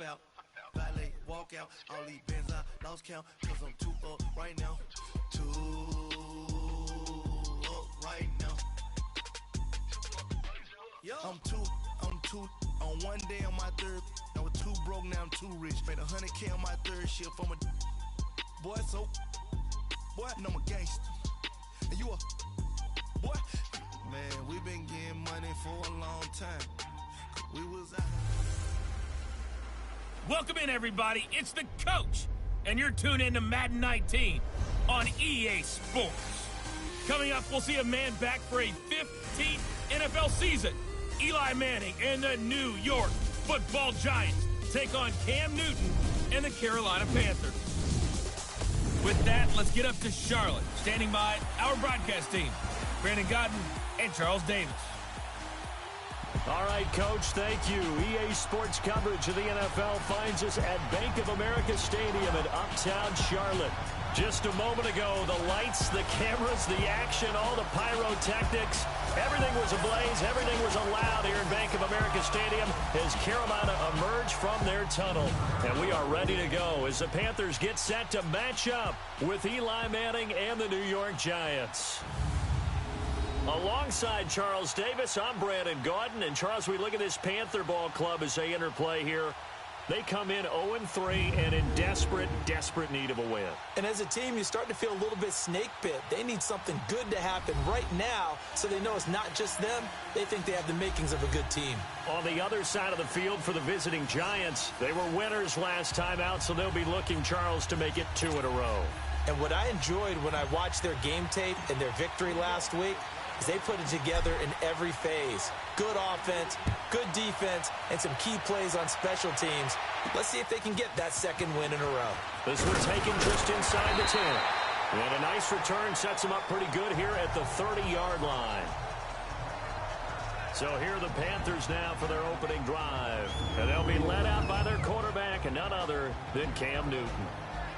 out. Valet, walk out. All these bands I lost count. Cause I'm too up right now. Too up right now. I'm too on one day on my third. I was too broke, now I'm too rich. Made 100K on my third shift from a boy, so boy, and I'm a gangster. And you a boy. Man, we been getting money for a long time. We was out. Welcome in, everybody. It's the coach, and you're tuned in to Madden 19 on EA Sports. Coming up, we'll see a man back for a 15th NFL season. Eli Manning and the New York Football Giants take on Cam Newton and the Carolina Panthers. With that, let's get up to Charlotte. Standing by, our broadcast team, Brandon Godden and Charles Davis. All right, Coach, thank you. EA Sports coverage of the NFL finds us at Bank of America Stadium in uptown Charlotte. Just a moment ago, the lights, the cameras, the action, all the pyrotechnics, everything was ablaze, everything was allowed here in Bank of America Stadium as Carolina emerged from their tunnel. And we are ready to go as the Panthers get set to match up with Eli Manning and the New York Giants. Alongside Charles Davis, I'm Brandon Gaudin. And, Charles, we look at this Panther ball club as they enter play here. They come in 0-3 and in desperate, desperate need of a win. And as a team, you start to feel a little bit snake bit. They need something good to happen right now so they know it's not just them. They think they have the makings of a good team. On the other side of the field for the visiting Giants, they were winners last time out, so they'll be looking, Charles, to make it 2 in a row. And what I enjoyed when I watched their game tape and their victory last week is they put it together in every phase. Good offense, good defense, and some key plays on special teams. Let's see if they can get that second win in a row. This one taken just inside the 10. And a nice return sets them up pretty good here at the 30-yard line. So here are the Panthers now for their opening drive. And they'll be led out by their quarterback and none other than Cam Newton.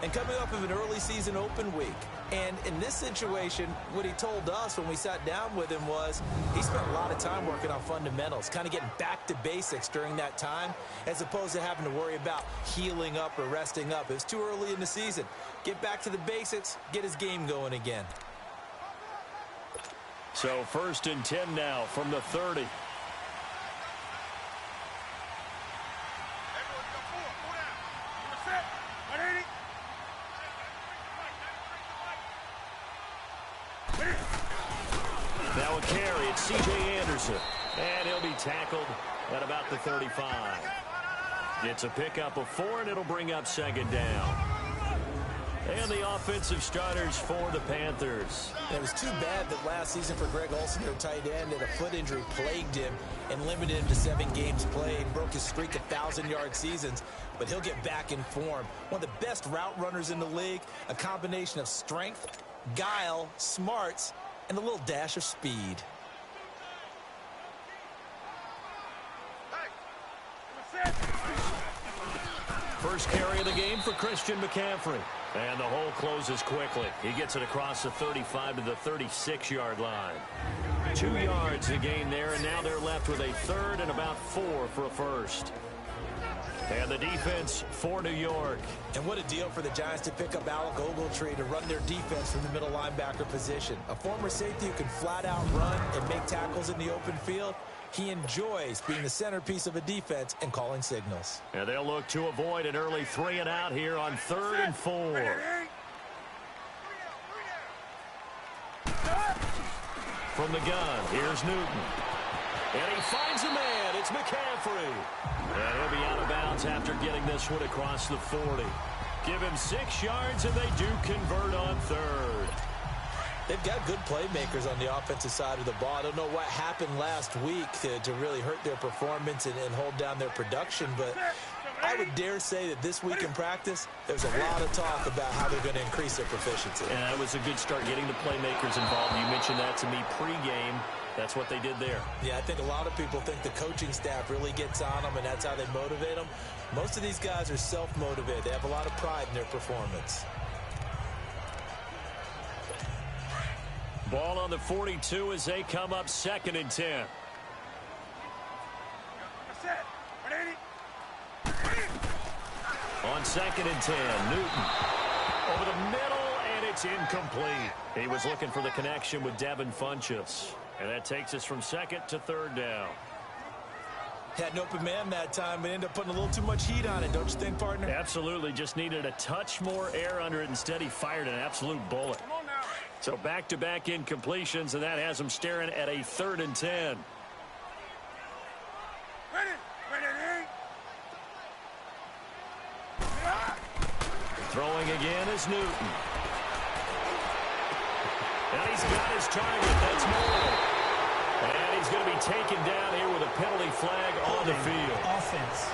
And coming up of an early season open week. And in this situation, what he told us when we sat down with him was he spent a lot of time working on fundamentals, kind of getting back to basics during that time, as opposed to having to worry about healing up or resting up. It was too early in the season. Get back to the basics, get his game going again. So 1st and 10 now from the 30. Now a carry, it's C.J. Anderson. And he'll be tackled at about the 35. It's a pickup of 4, and it'll bring up 2nd down. And the offensive starters for the Panthers. It was too bad that last season for Greg Olsen, their tight end, that a foot injury plagued him and limited him to 7 games played, broke his streak of 1,000-yard seasons. But he'll get back in form. One of the best route runners in the league, a combination of strength, guile, smarts, and a little dash of speed. First carry of the game for Christian McCaffrey. And the hole closes quickly. He gets it across the 35 to the 36-yard line. 2 yards to gain there, and now they're left with a 3rd and about 4 for a first. And the defense for New York. And what a deal for the Giants to pick up Alec Ogletree to run their defense from the middle linebacker position. A former safety who can flat out run and make tackles in the open field. He enjoys being the centerpiece of a defense and calling signals. And they'll look to avoid an early 3 and out here on 3rd and 4. From the gun, here's Newton. And he finds a man. It's McCaffrey. And he'll be out of bounds after getting this one across the 40. Give him 6 yards, and they do convert on 3rd. They've got good playmakers on the offensive side of the ball. I don't know what happened last week to really hurt their performance and hold down their production, but I would dare say that this week in practice, there's a lot of talk about how they're going to increase their proficiency. And that was a good start getting the playmakers involved. You mentioned that to me pregame. That's what they did there. Yeah, I think a lot of people think the coaching staff really gets on them, and that's how they motivate them. Most of these guys are self-motivated. They have a lot of pride in their performance. Ball on the 42 as they come up 2nd and 10. On 2nd and 10, Newton. Over the middle, and it's incomplete. He was looking for the connection with Devin Funchess. And that takes us from 2nd to 3rd down. Had an open man that time, but ended up putting a little too much heat on it, don't you think, partner? Absolutely. Just needed a touch more air under it. Instead, he fired an absolute bullet. So back-to-back incompletions, and that has him staring at a 3rd and 10. Throwing again is Newton. And he's got his target. That's more. And he's going to be taken down here with a penalty flag on the field. Offense.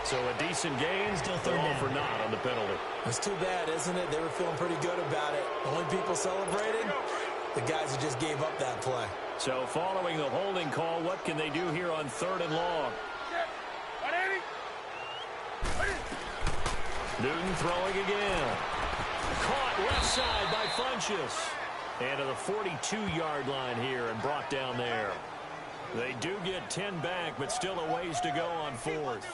So a decent gain, Still but third all down. for naught on the penalty. It's too bad, isn't it? They were feeling pretty good about it. Only people celebrating, the guys who just gave up that play. So following the holding call, what can they do here on 3rd and long? Newton throwing again. Caught left side by Funchess. And to the 42-yard line here and brought down there. They do get 10 back, but still a ways to go on 4th.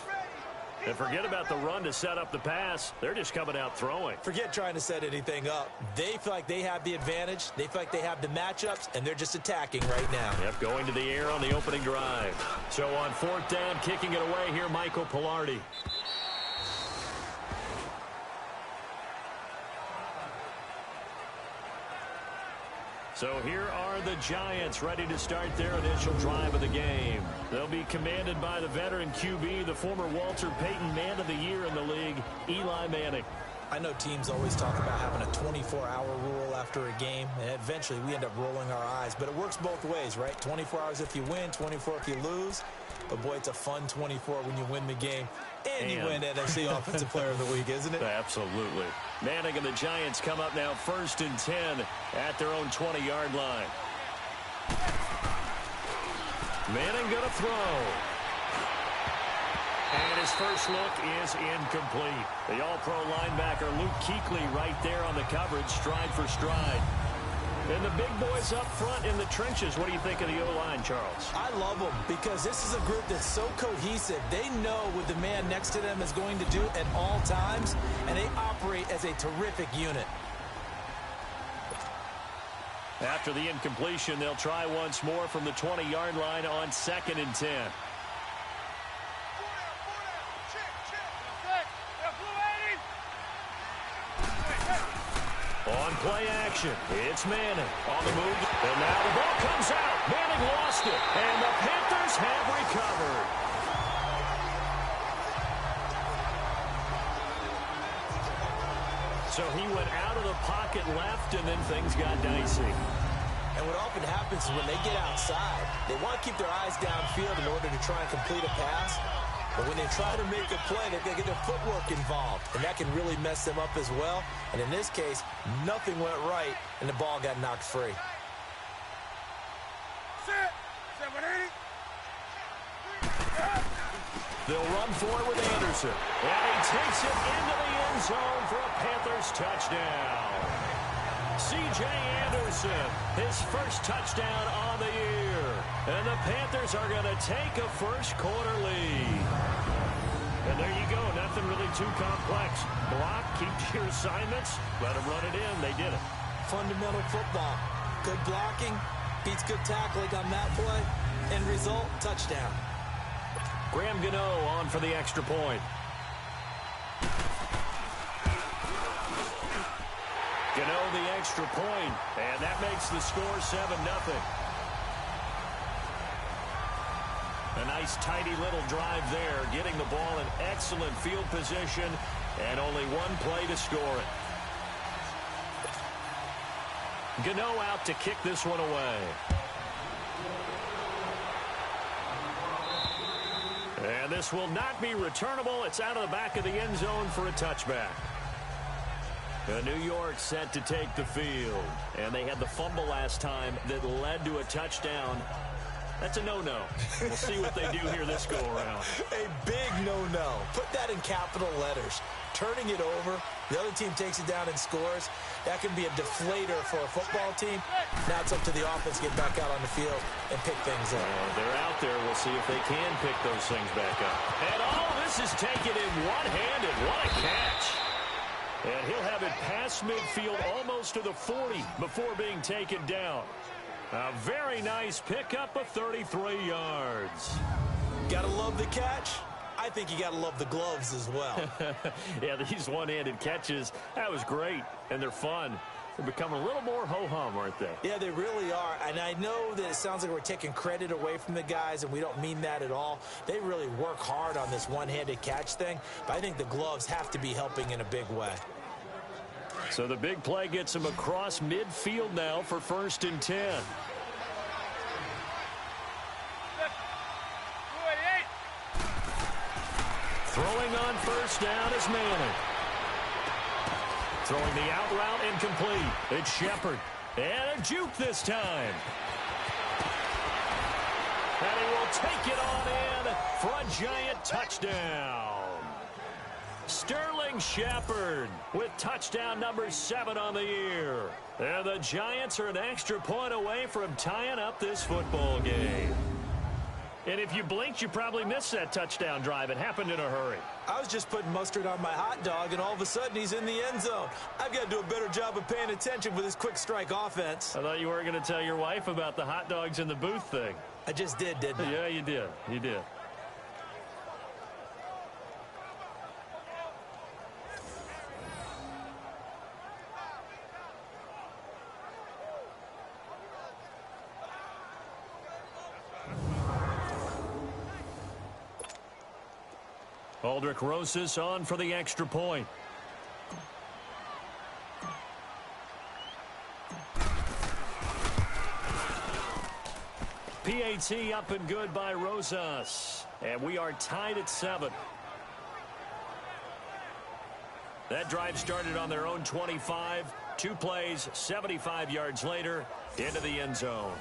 And forget about the run to set up the pass. They're just coming out throwing. Forget trying to set anything up. They feel like they have the advantage. They feel like they have the matchups, and they're just attacking right now. Yep, going to the air on the opening drive. So on 4th down, kicking it away here, Michael Pilardi. So here are the Giants ready to start their initial drive of the game. They'll be commanded by the veteran QB, the former Walter Payton Man of the Year in the league, Eli Manning. I know teams always talk about having a 24-hour rule after a game, and eventually we end up rolling our eyes. But it works both ways, right? 24 hours if you win, 24 if you lose. But, boy, it's a fun 24 when you win the game. And you win NFC Offensive Player of the Week, isn't it? Absolutely. Manning and the Giants come up now 1st and 10 at their own 20-yard line. Manning going to throw. And his first look is incomplete. The all-pro linebacker Luke Kuechly right there on the coverage, stride for stride. And the big boys up front in the trenches. What do you think of the O-line, Charles? I love them because this is a group that's so cohesive. They know what the man next to them is going to do at all times, and they operate as a terrific unit. After the incompletion, they'll try once more from the 20-yard line on 2nd and 10. On play action, it's Manning on the move. And now the ball comes out. Manning lost it. And the Panthers have recovered. So he went out of the pocket left, and then things got dicey. And what often happens is when they get outside, they want to keep their eyes downfield in order to try and complete a pass. But when they try to make a play, they've got to get their footwork involved. And that can really mess them up as well. And in this case, nothing went right, and the ball got knocked free. They'll run for it with Anderson. And he takes it into the end zone for a Panthers touchdown. C.J. Anderson, his first touchdown on the year. And the Panthers are going to take a first-quarter lead. And there you go. Nothing really too complex. Block, keep your assignments, let them run it in. They did it. Fundamental football. Good blocking, beats good tackling on that play. End result, touchdown. Graham Gano on for the extra point. Gano the extra point, and that makes the score 7-0. A nice, tidy little drive there, getting the ball in excellent field position, and only one play to score it. Gano out to kick this one away. And this will not be returnable. It's out of the back of the end zone for a touchback. New York set to take the field. And they had the fumble last time that led to a touchdown. That's a no-no. We'll see what they do here this go-around. A big no-no. Put that in capital letters. Turning it over The other team takes it down and scores. That can be a deflator for a football team. Now it's up to the offense to get back out on the field and pick things up. They're out there. We'll see if they can pick those things back up. And all this is taken in one-handed. What a catch. And he'll have it past midfield almost to the 40 before being taken down. A very nice pickup of 33 yards. Gotta love the catch. I think you got to love the gloves as well. Yeah, these one-handed catches, that was great, and they're fun. They've become a little more ho-hum, aren't they? Yeah, they really are, and I know that it sounds like we're taking credit away from the guys, and we don't mean that at all. They really work hard on this one-handed catch thing, but I think the gloves have to be helping in a big way. So the big play gets him across midfield now for 1st and 10. Throwing on 1st down is Manning. Throwing the out route incomplete. It's Shepard. And a juke this time. And he will take it on in for a giant touchdown. Sterling Shepard with touchdown number 7 on the year. And the Giants are an extra point away from tying up this football game. And if you blinked, you probably missed that touchdown drive. It happened in a hurry. I was just putting mustard on my hot dog, and all of a sudden he's in the end zone. I've got to do a better job of paying attention with this quick strike offense. I thought you weren't going to tell your wife about the hot dogs in the booth thing. I just did, didn't I? Yeah, you did. You did. Aldrich Rosas on for the extra point. PAT up and good by Rosas. And we are tied at 7. That drive started on their own 25. 2 plays, 75 yards later, into the end zone.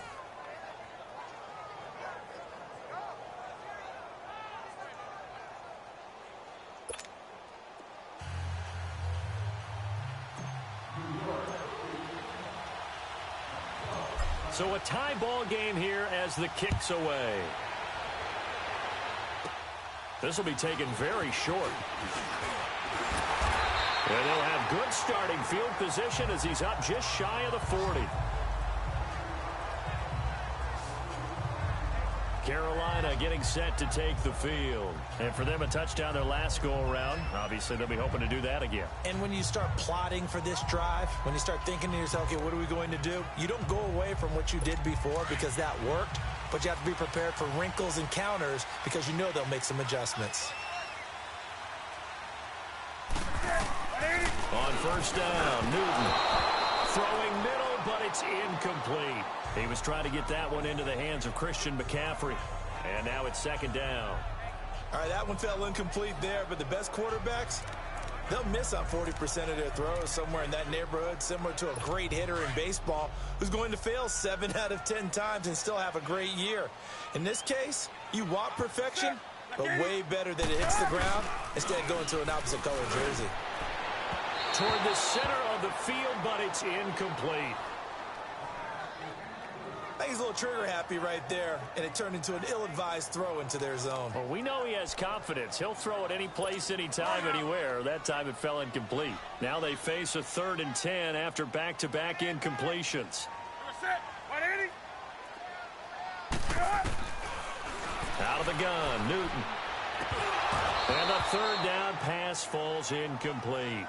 So a tie ball game here as the kick's away. This will be taken very short. And they'll have good starting field position as he's up just shy of the 40. Carolina getting set to take the field. And for them, a touchdown their last go-around. Obviously, they'll be hoping to do that again. And when you start plotting for this drive, when you start thinking to yourself, okay, what are we going to do? You don't go away from what you did before because that worked, but you have to be prepared for wrinkles and counters because you know they'll make some adjustments. On 1st down, Newton throwing middle, but it's incomplete. He was trying to get that one into the hands of Christian McCaffrey. And now it's 2nd down. All right, that one fell incomplete there, but the best quarterbacks, they'll miss on 40% of their throws somewhere in that neighborhood, similar to a great hitter in baseball who's going to fail 7 out of 10 times and still have a great year. In this case, you want perfection, but way better that it hits the ground instead of going to an opposite color jersey. Toward the center of the field, but it's incomplete. I think he's a little trigger happy right there, and it turned into an ill-advised throw into their zone. Well, we know he has confidence. He'll throw it any place, anytime, anywhere. That time it fell incomplete. Now they face a 3rd and 10 after back-to-back incompletions. Out of the gun, Newton. And the 3rd down pass falls incomplete.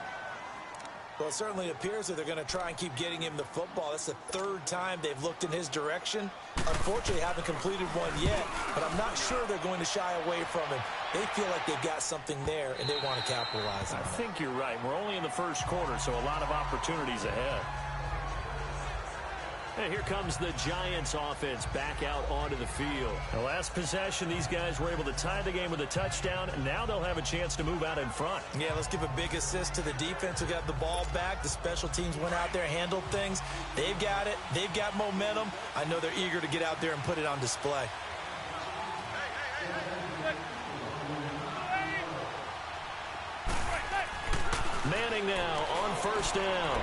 Well, it certainly appears that they're going to try and keep getting him the football. That's the 3rd time they've looked in his direction. Unfortunately, haven't completed one yet, but I'm not sure they're going to shy away from him. They feel like they've got something there, and they want to capitalize on it. I think you're right. We're only in the 1st quarter, so a lot of opportunities ahead. And here comes the Giants offense back out onto the field. The last possession, these guys were able to tie the game with a touchdown, and now they'll have a chance to move out in front. Yeah, let's give a big assist to the defense who got the ball back. The special teams went out there, handled things. They've got it. They've got momentum. I know they're eager to get out there and put it on display. Manning now on first down.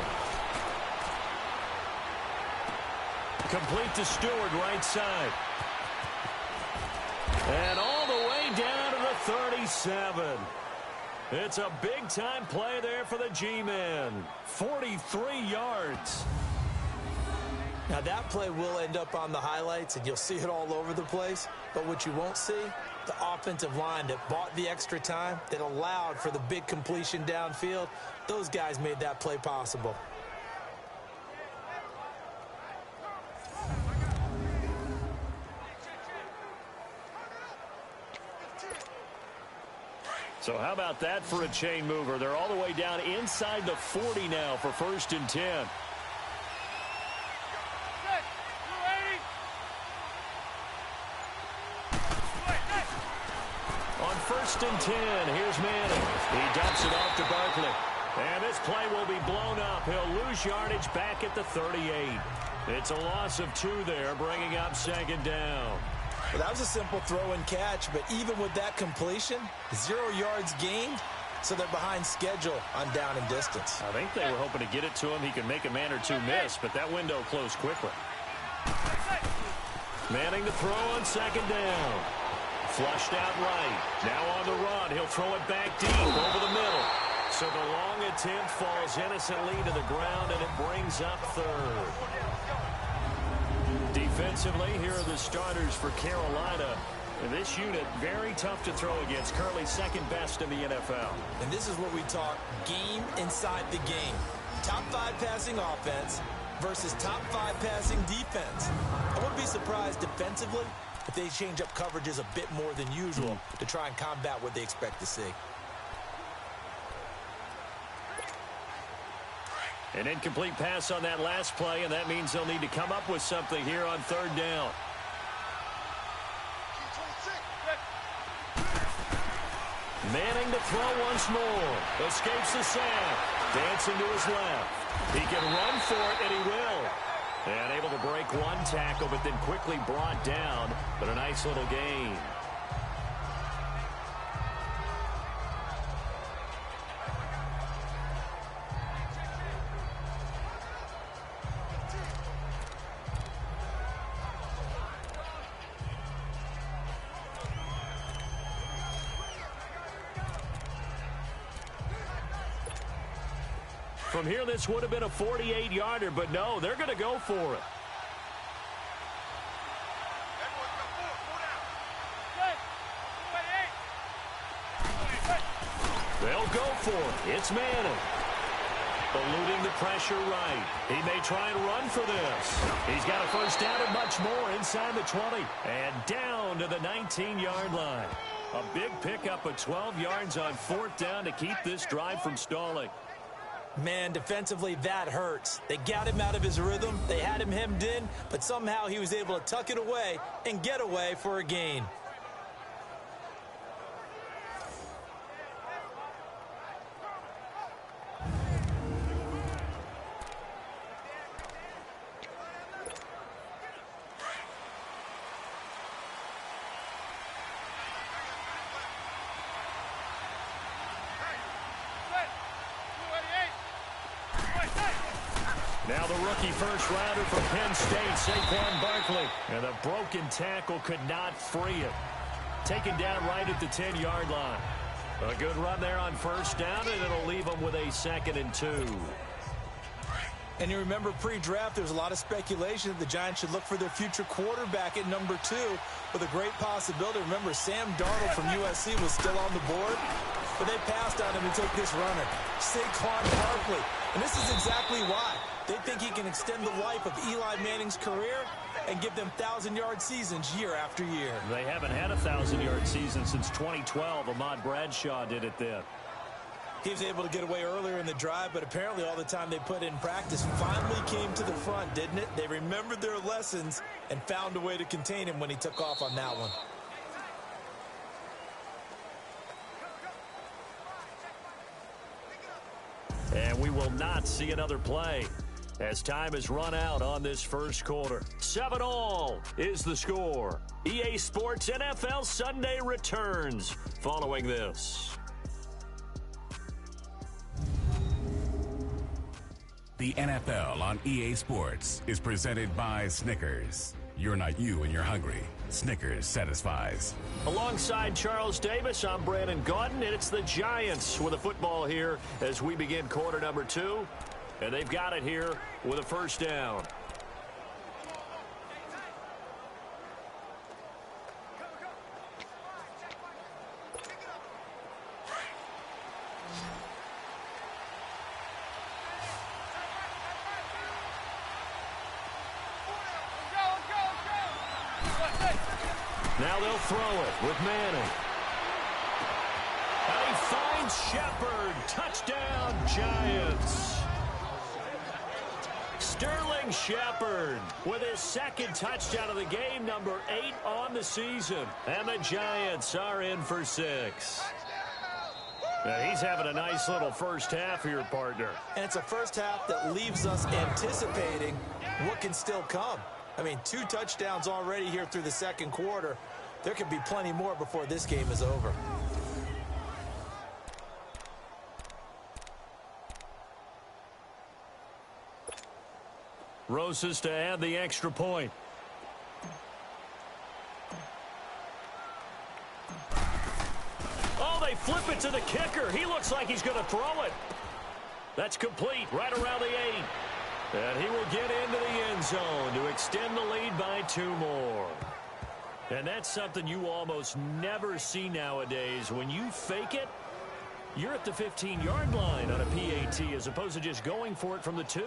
Complete to Stewart, right side. And all the way down to the 37. It's a big-time play there for the G-men. 43 yards. Now, that play will end up on the highlights, and you'll see it all over the place. But what you won't see, the offensive line that bought the extra time, that allowed for the big completion downfield, those guys made that play possible. So how about that for a chain mover? They're all the way down inside the 40 now for 1st and 10. On 1st and 10, here's Manning. He dumps it off to Barkley. And this play will be blown up. He'll lose yardage back at the 38. It's a loss of 2 there, bringing up 2nd down. Well, that was a simple throw and catch, but even with that completion, 0 yards gained, so they're behind schedule on down and distance. I think they were hoping to get it to him. He could make a man or two miss, but that window closed quickly. Manning to throw on 2nd down. Flushed out right. Now on the run. He'll throw it back deep over the middle. So the long attempt falls innocently to the ground, and it brings up 3rd. Defensively, here are the starters for Carolina. And this unit, very tough to throw against. Currently 2nd best in the NFL. And this is where we talk game inside the game. Top 5 passing offense versus top 5 passing defense. I wouldn't be surprised defensively if they change up coverages a bit more than usual to try and combat what they expect to see. An incomplete pass on that last play, and that means they'll need to come up with something here on 3rd down. Manning to throw once more. Escapes the sack. Dancing to his left. He can run for it, and he will. And able to break 1 tackle, but then quickly brought down. But a nice little gain. From here, this would have been a 48-yarder, but no, they're going to go for it. They'll go for it. It's Manning. Eluding the pressure right. He may try and run for this. He's got a 1st down and much more inside the 20. And down to the 19-yard line. A big pickup of 12 yards on 4th down to keep this drive from stalling. Man, defensively, that hurts. They got him out of his rhythm. They had him hemmed in, but somehow he was able to tuck it away and get away for a gain. Now the rookie first-rounder from Penn State, Saquon Barkley. And a broken tackle could not free it. Taken down right at the 10-yard line. A good run there on 1st down, and it'll leave them with a 2nd and 2. And you remember pre-draft, there was a lot of speculation that the Giants should look for their future quarterback at number 2 with a great possibility. Remember, Sam Darnold from USC was still on the board, but they passed on him and took this runner, Saquon Barkley. And this is exactly why. They think he can extend the life of Eli Manning's career and give them 1,000-yard seasons year after year. They haven't had a 1,000-yard season since 2012. Ahmad Bradshaw did it then. He was able to get away earlier in the drive, but apparently all the time they put in practice finally came to the front, didn't it? They remembered their lessons and found a way to contain him when he took off on that one. And we will not see another play as time has run out on this first quarter. 7-all is the score. EA Sports NFL Sunday returns following this. The NFL on EA Sports is presented by Snickers. You're not you when you're hungry. Snickers satisfies. Alongside Charles Davis, I'm Brandon Gaudin, and it's the Giants with a football here as we begin quarter number 2. And they've got it here with a first down. Now they'll throw it with Manning. And he finds Shepard. Touchdown, Giants. Sterling Shepard with his second touchdown of the game, number 8 on the season. And the Giants are in for 6. Now he's having a nice little first half here, partner. And it's a first half that leaves us anticipating what can still come. I mean, 2 touchdowns already here through the second quarter. There could be plenty more before this game is over. Rosas to add the extra point. Oh, they flip it to the kicker. He looks like he's going to throw it. That's complete right around the 8. And he will get into the end zone to extend the lead by 2 more. And that's something you almost never see nowadays. When you fake it, you're at the 15-yard line on a PAT as opposed to just going for it from the 2.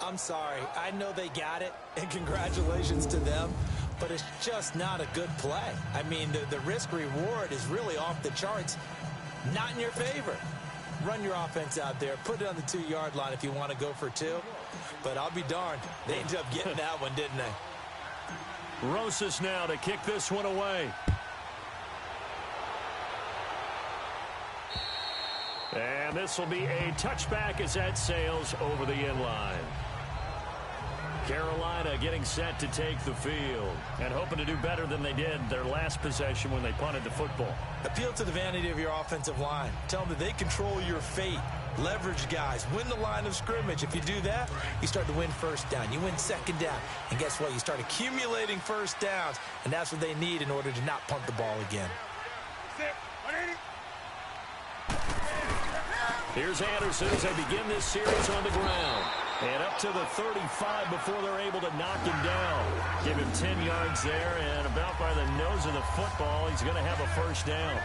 I'm sorry. I know they got it, and congratulations to them, but it's just not a good play. I mean, the risk-reward is really off the charts, not in your favor. Run your offense out there. Put it on the 2-yard line if you want to go for 2. But I'll be darned. They ended up getting that one, didn't they? Rosas now to kick this one away. And this will be a touchback as that sails over the end line. Carolina getting set to take the field and hoping to do better than they did their last possession when they punted the football. Appeal to the vanity of your offensive line. Tell them that they control your fate. Leverage guys. Win the line of scrimmage. If you do that, you start to win first down. You win second down. And guess what? You start accumulating first downs. And that's what they need in order to not punt the ball again. Here's Anderson as they begin this series on the ground. And up to the 35 before they're able to knock him down. Give him 10 yards there, and about by the nose of the football, he's going to have a first down.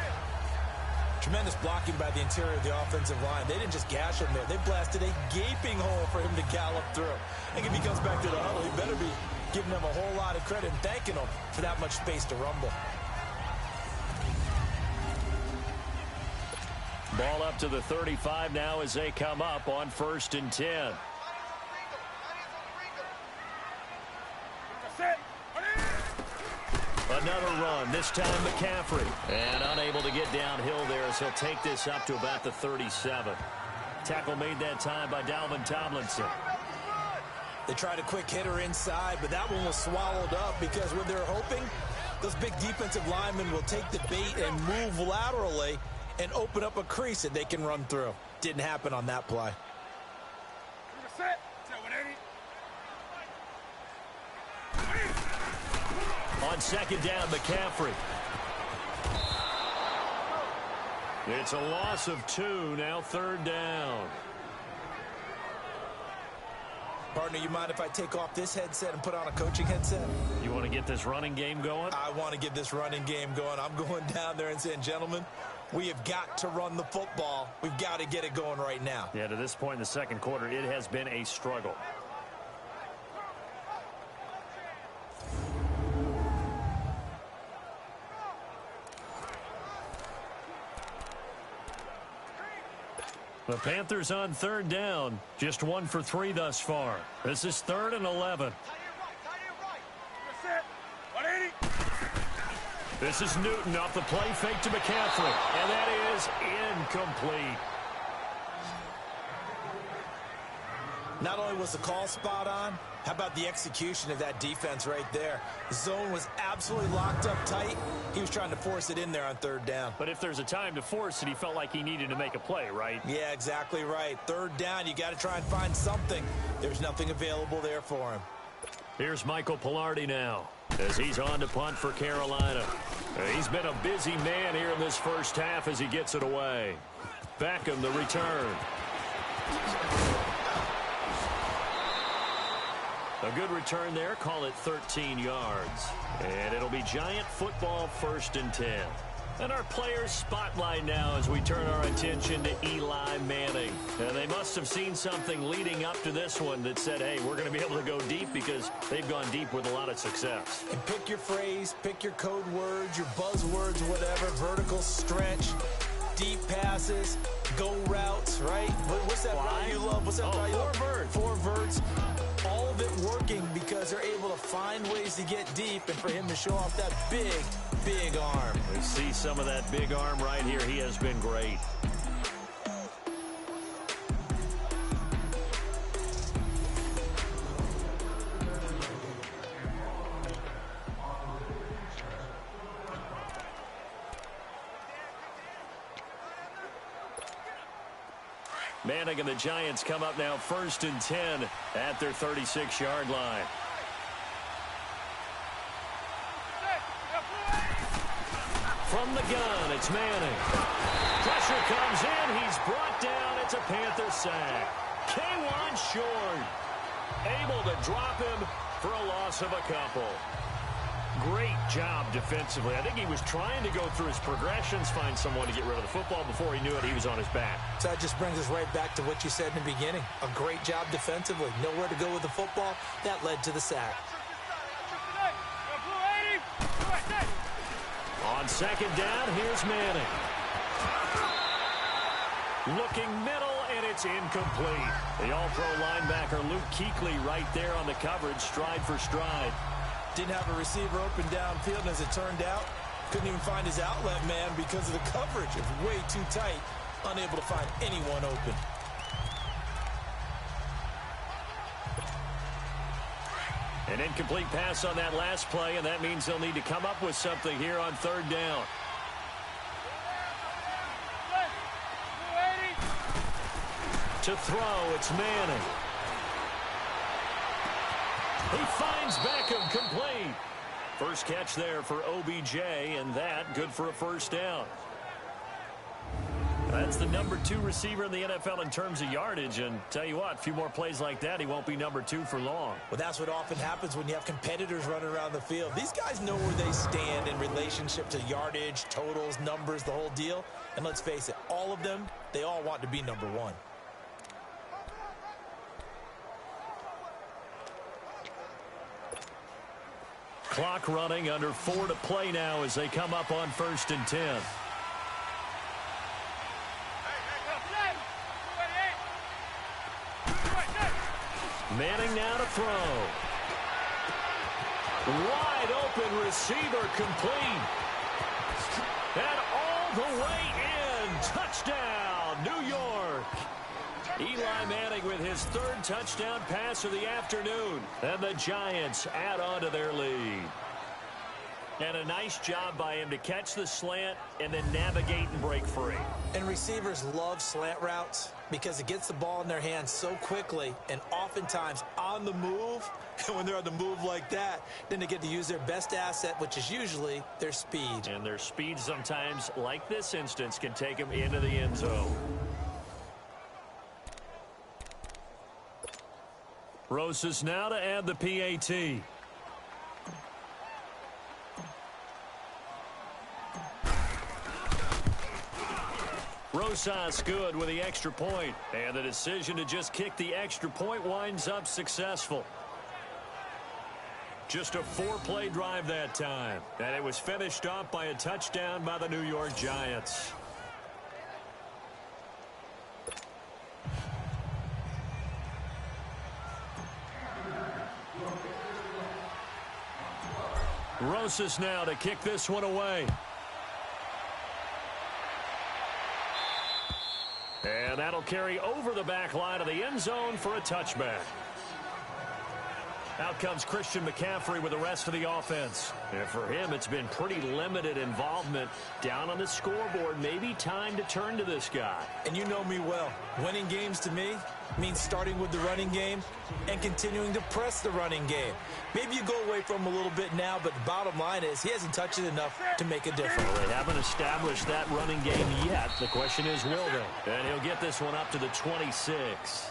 Tremendous blocking by the interior of the offensive line. They didn't just gash him there. They blasted a gaping hole for him to gallop through. I think if he comes back to the huddle, he better be giving them a whole lot of credit and thanking them for that much space to rumble. Ball up to the 35 now as they come up on 1st and 10. Another run, this time McCaffrey. And unable to get downhill there as he'll take this up to about the 37. Tackle made that time by Dalvin Tomlinson. They tried a quick hitter inside, but that one was swallowed up because when they're hoping, those big defensive linemen will take the bait and move laterally and open up a crease that they can run through. Didn't happen on that play. On 2nd down, McCaffrey. It's a loss of 2, now 3rd down. Partner, you mind if I take off this headset and put on a coaching headset? You want to get this running game going? I want to get this running game going. I'm going down there and saying, gentlemen, we have got to run the football. We've got to get it going right now. Yeah, to this point in the second quarter, it has been a struggle. The Panthers on 3rd down, just 1 for 3 thus far. This is 3rd and 11. This is Newton off the play fake to McCaffrey, and that is incomplete. Not only was the call spot on, how about the execution of that defense right there? The zone was absolutely locked up tight. He was trying to force it in there on third down. But if there's a time to force it, he felt like he needed to make a play, right? Yeah, exactly right. Third down, you got to try and find something. There's nothing available there for him. Here's Michael Pilardi now as he's on to punt for Carolina. He's been a busy man here in this first half as he gets it away. Beckham, the return. A good return there. Call it 13 yards. And it'll be Giant football, 1st and 10. And our players spotlight now as we turn our attention to Eli Manning. And they must have seen something leading up to this one that said, hey, we're going to be able to go deep, because they've gone deep with a lot of success. And pick your phrase, pick your code words, your buzzwords, whatever. Vertical stretch, deep passes, go routes, right? What's that route you love? What's that route you love? Four verts. All of it working because they're able to find ways to get deep, and for him to show off that big arm. We see some of that big arm right here. He has been great. Manning and the Giants come up now 1st and 10 at their 36-yard line. From the gun, it's Manning. Pressure comes in. He's brought down. It's a Panther sack. K1 short. Able to drop him for a loss of a couple. Great job defensively. I think he was trying to go through his progressions, find someone to get rid of the football. Before he knew it, he was on his back. So that just brings us right back to what you said in the beginning. A great job defensively. Nowhere to go with the football. That led to the sack. On 2nd down, here's Manning. Looking middle, and it's incomplete. The all-pro linebacker Luke Kuechly right there on the coverage, stride for stride. Didn't have a receiver open downfield, and as it turned out, couldn't even find his outlet man because of the coverage. It was way too tight, unable to find anyone open. An incomplete pass on that last play, and that means they'll need to come up with something here on 3rd down. To throw, it's Manning. He finds Beckham, complete. First catch there for OBJ, and that good for a 1st down. That's the number 2 receiver in the NFL in terms of yardage, and tell you what, a few more plays like that, he won't be number 2 for long. Well, that's what often happens when you have competitors running around the field. These guys know where they stand in relationship to yardage, totals, numbers, the whole deal. And let's face it, all of them, they all want to be number 1. Clock running, under 4 to play now as they come up on 1st and 10. Manning now to throw. Wide open receiver, complete. And all the way in. Touchdown, New York. Eli Manning with his 3rd touchdown pass of the afternoon. And the Giants add on to their lead. And a nice job by him to catch the slant and then navigate and break free. And receivers love slant routes because it gets the ball in their hands so quickly and oftentimes on the move. And when they're on the move like that, then they get to use their best asset, which is usually their speed. And their speed sometimes, like this instance, can take them into the end zone. Rosas now to add the PAT. Rosas good with the extra point, and the decision to just kick the extra point winds up successful. Just a 4-play drive that time, and it was finished off by a touchdown by the New York Giants. Rosas now to kick this one away. And And that'll carry over the back line of the end zone for a touchback. Out comes Christian McCaffrey with the rest of the offense. And for him, it's been pretty limited involvement down on the scoreboard. Maybe time to turn to this guy. And you know me well. Winning games to me means starting with the running game and continuing to press the running game. Maybe you go away from him a little bit now, but the bottom line is he hasn't touched it enough to make a difference. Well, they haven't established that running game yet. The question is, will they? And he'll get this one up to the 26.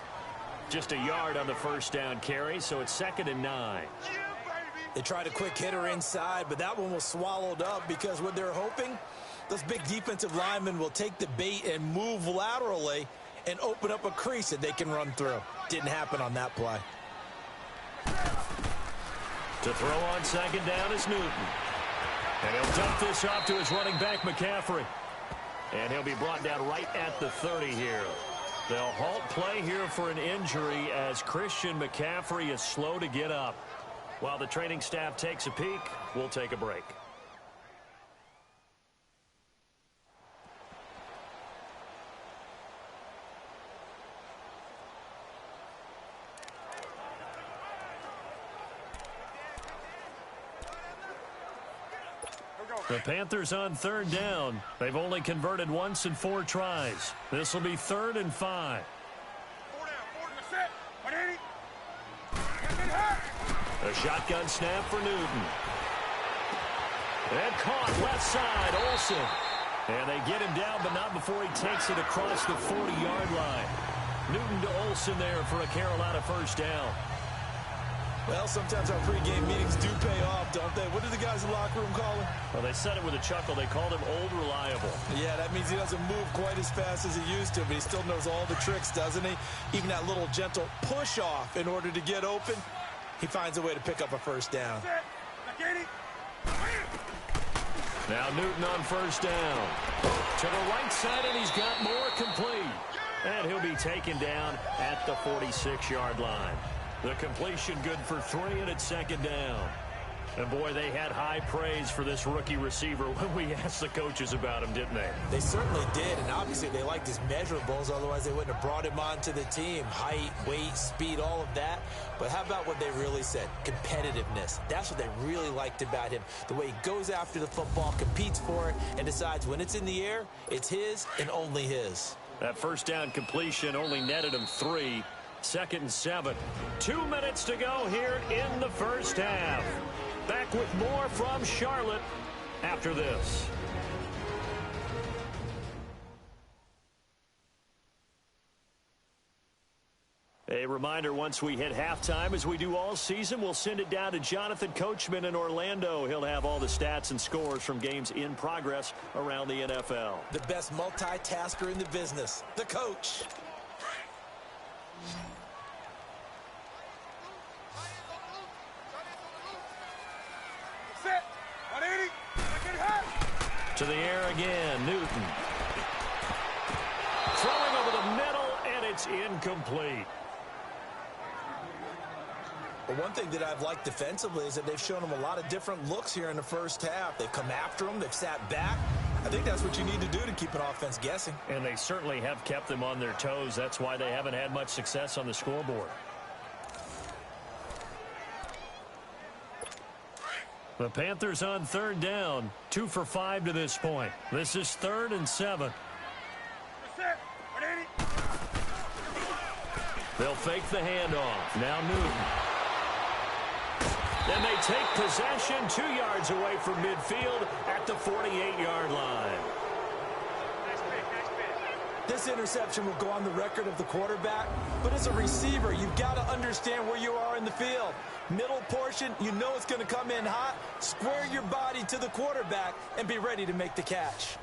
Just a yard on the first down carry, so it's 2nd and 9. They tried a quick hitter inside, but that one was swallowed up because what they're hoping, those big defensive linemen will take the bait and move laterally and open up a crease that they can run through. Didn't happen on that play. To throw on 2nd down is Newton. And he'll dump this off to his running back, McCaffrey. And he'll be brought down right at the 30 here. They'll halt play here for an injury as Christian McCaffrey is slow to get up. While the training staff takes a peek, we'll take a break. The Panthers on 3rd down. They've only converted once in 4 tries. This will be 3rd and 5. A shotgun snap for Newton. And caught left side, Olsen. And they get him down, but not before he takes it across the 40-yard line. Newton to Olsen there for a Carolina first down. Well, sometimes our pregame meetings do pay off, don't they? What did the guys in the locker room call him? Well, they said it with a chuckle. They called him Old Reliable. Yeah, that means he doesn't move quite as fast as he used to, but he still knows all the tricks, doesn't he? Even that little gentle push-off in order to get open, he finds a way to pick up a first down. Now Newton on first down. To the right side, and he's got more complete. And he'll be taken down at the 46-yard line. The completion good for 3, and it's 2nd down. And, boy, they had high praise for this rookie receiver when we asked the coaches about him, didn't they? They certainly did, and obviously they liked his measurables. Otherwise, they wouldn't have brought him onto the team. Height, weight, speed, all of that. But how about what they really said? Competitiveness. That's what they really liked about him. The way he goes after the football, competes for it, and decides when it's in the air, it's his and only his. That first down completion only netted him 3. 2nd and 7. 2 minutes to go here in the first half. Back with more from Charlotte after this. A reminder, once we hit halftime, as we do all season, we'll send it down to Jonathan Coachman in Orlando. He'll have all the stats and scores from games in progress around the NFL. The best multitasker in the business, the coach. To the air again, Newton. Throwing over the middle, and it's incomplete. But one thing that I've liked defensively is that they've shown him a lot of different looks here in the first half. They've come after him. They've sat back. I think that's what you need to do to keep an offense guessing. And they certainly have kept them on their toes. That's why they haven't had much success on the scoreboard. The Panthers on 3rd down. 2 for 5 to this point. This is 3rd and 7. They'll fake the handoff. Now Newton. Then they take possession 2 yards away from midfield at the 48-yard line. This interception will go on the record of the quarterback, but as a receiver, you've got to understand where you are in the field. Middle portion, you know it's going to come in hot. Square your body to the quarterback and be ready to make the catch.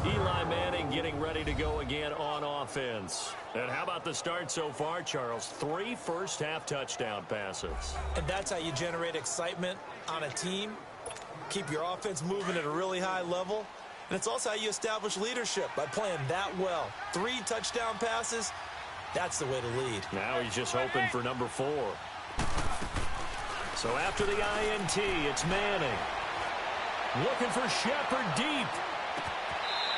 Eli Manning getting ready to go again on offense. And how about the start so far, Charles? 3 first-half touchdown passes. And that's how you generate excitement on a team. Keep your offense moving at a really high level. And it's also how you establish leadership, by playing that well. 3 touchdown passes, that's the way to lead. Now he's just hoping for number 4. So after the INT, it's Manning. Looking for Shepard deep.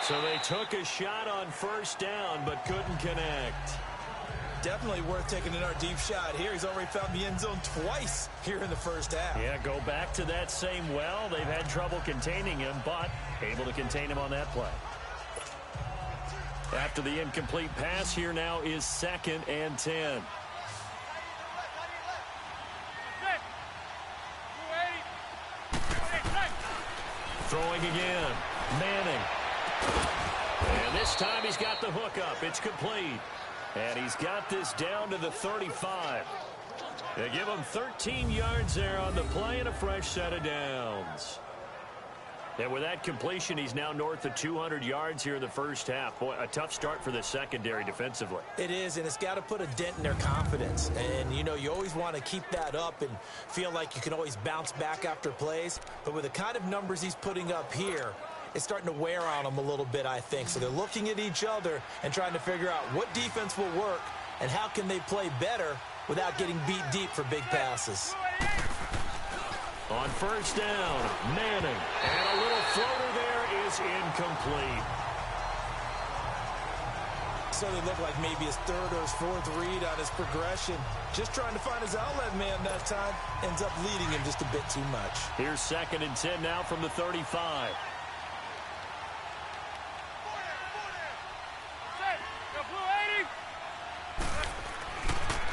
So they took a shot on first down, but couldn't connect. Definitely worth taking another deep shot here. He's already found the end zone twice here in the first half. Yeah, go back to that same well. They've had trouble containing him, but able to contain him on that play. After the incomplete pass, here now is 2nd and 10. Throwing again. Manning. And this time he's got the hook up. It's complete. And he's got this down to the 35. They give him 13 yards there on the play and a fresh set of downs. And with that completion, he's now north of 200 yards here in the first half. Boy, a tough start for the secondary defensively. It is, and it's got to put a dent in their confidence. And, you know, you always want to keep that up and feel like you can always bounce back after plays. But with the kind of numbers he's putting up here, it's starting to wear on them a little bit, I think. So they're looking at each other and trying to figure out what defense will work and how can they play better without getting beat deep for big passes. On first down, Manning. And a little floater there is incomplete. So they look like maybe his 3rd or his 4th read on his progression. Just trying to find his outlet man that time. Ends up leading him just a bit too much. Here's 2nd and 10 now from the 35.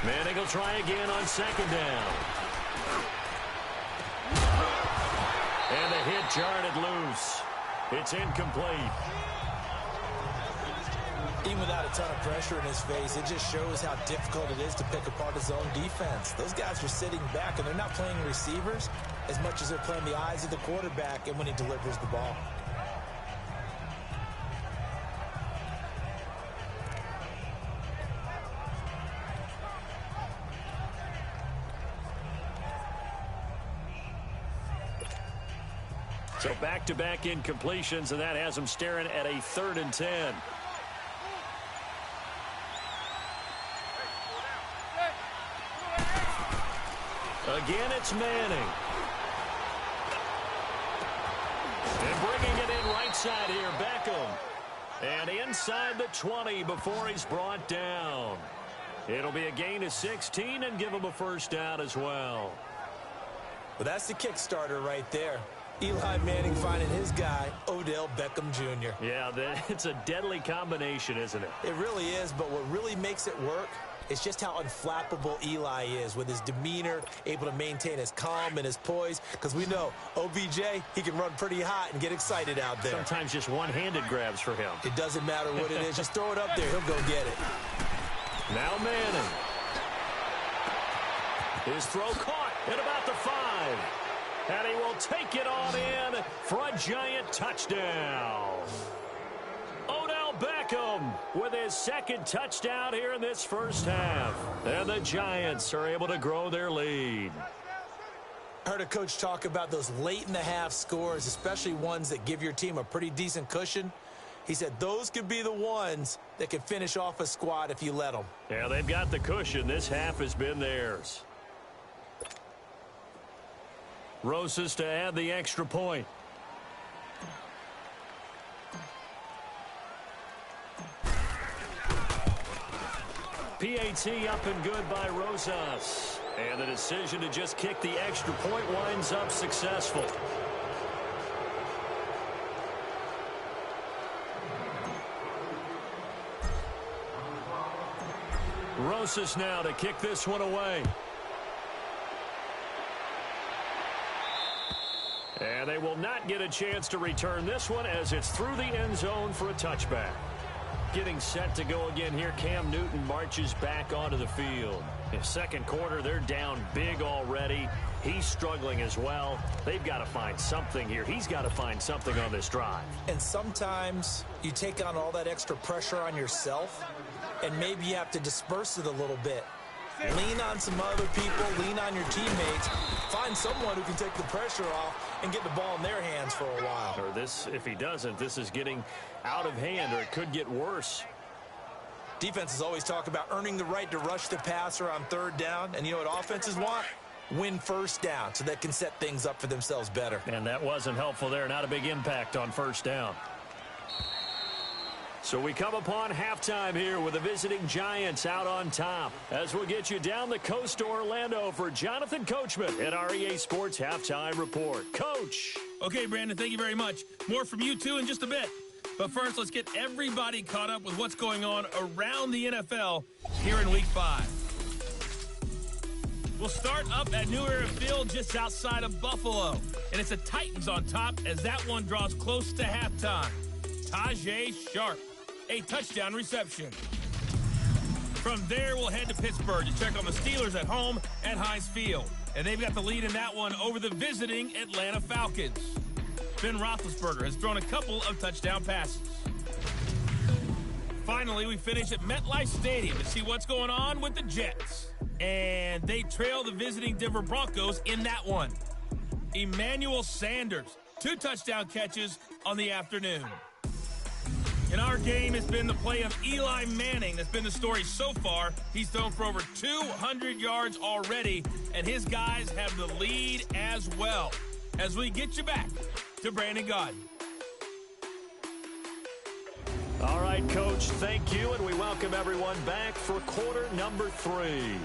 Manning will try again on 2nd down. And the hit jarred it loose. It's incomplete. Even without a ton of pressure in his face, it just shows how difficult it is to pick apart his own defense. Those guys are sitting back, and they're not playing receivers as much as they're playing the eyes of the quarterback and when he delivers the ball. So back-to-back incompletions, and that has them staring at a 3rd and 10. Again, it's Manning. And bringing it in right side here, Beckham. And inside the 20 before he's brought down. It'll be a gain of 16 and give him a first down as well. Well, that's the kickstarter right there. Eli Manning finding his guy, Odell Beckham Jr. Yeah, it's a deadly combination, isn't it? It really is, but what really makes it work is just how unflappable Eli is with his demeanor, able to maintain his calm and his poise, because we know OBJ, he can run pretty hot and get excited out there. Sometimes just one-handed grabs for him. It doesn't matter what it is. Just throw it up there. He'll go get it. Now Manning. His throw caught at about the 5. And he will take it on in for a giant touchdown. Odell Beckham with his 2nd touchdown here in this first half. And the Giants are able to grow their lead. I heard a coach talk about those late-in-the-half scores, especially ones that give your team a pretty decent cushion. He said those could be the ones that can finish off a squad if you let them. Yeah, they've got the cushion. This half has been theirs. Rosas to add the extra point. PAT up and good by Rosas. And the decision to just kick the extra point winds up successful. Rosas now to kick this one away. And they will not get a chance to return this one as it's through the end zone for a touchback. Getting set to go again here, Cam Newton marches back onto the field. In 2nd quarter, they're down big already. He's struggling as well. They've got to find something here. He's got to find something on this drive. And sometimes you take on all that extra pressure on yourself, and maybe you have to disperse it a little bit. Lean on some other people, lean on your teammates, find someone who can take the pressure off and get the ball in their hands for a while. Or this, if he doesn't, this is getting out of hand, or it could get worse. Defenses always talk about earning the right to rush the passer on 3rd down, and you know what offenses want? win first down so they can set things up for themselves better. And that wasn't helpful there. Not a big impact on first down. So we come upon halftime here with the visiting Giants out on top. As we'll get you down the coast to Orlando for Jonathan Coachman at our EA Sports Halftime Report. Coach. Okay, Brandon, thank you very much. More from you two in just a bit. But first, let's get everybody caught up with what's going on around the NFL here in Week 5. We'll start up at New Era Field just outside of Buffalo. And it's the Titans on top as that one draws close to halftime. Tajay Sharp, a touchdown reception. From there, we'll head to Pittsburgh to check on the Steelers at home at Heinz Field. And they've got the lead in that one over the visiting Atlanta Falcons. Ben Roethlisberger has thrown a couple of touchdown passes. Finally, we finish at MetLife Stadium to see what's going on with the Jets. And they trail the visiting Denver Broncos in that one. Emmanuel Sanders, 2 touchdown catches on the afternoon. In our game, it's been the play of Eli Manning that's been the story so far. He's thrown for over 200 yards already, and his guys have the lead as well. As we get you back to Brandon Gaudin. All right, Coach, thank you, and we welcome everyone back for quarter number 3.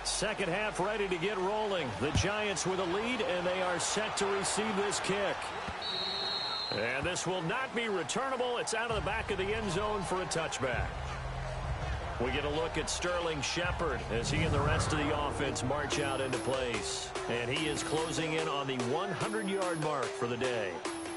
Second half ready to get rolling. The Giants with a lead, and they are set to receive this kick. And this will not be returnable. It's out of the back of the end zone for a touchback. We get a look at Sterling Shepard as he and the rest of the offense march out into place. And he is closing in on the 100-yard mark for the day.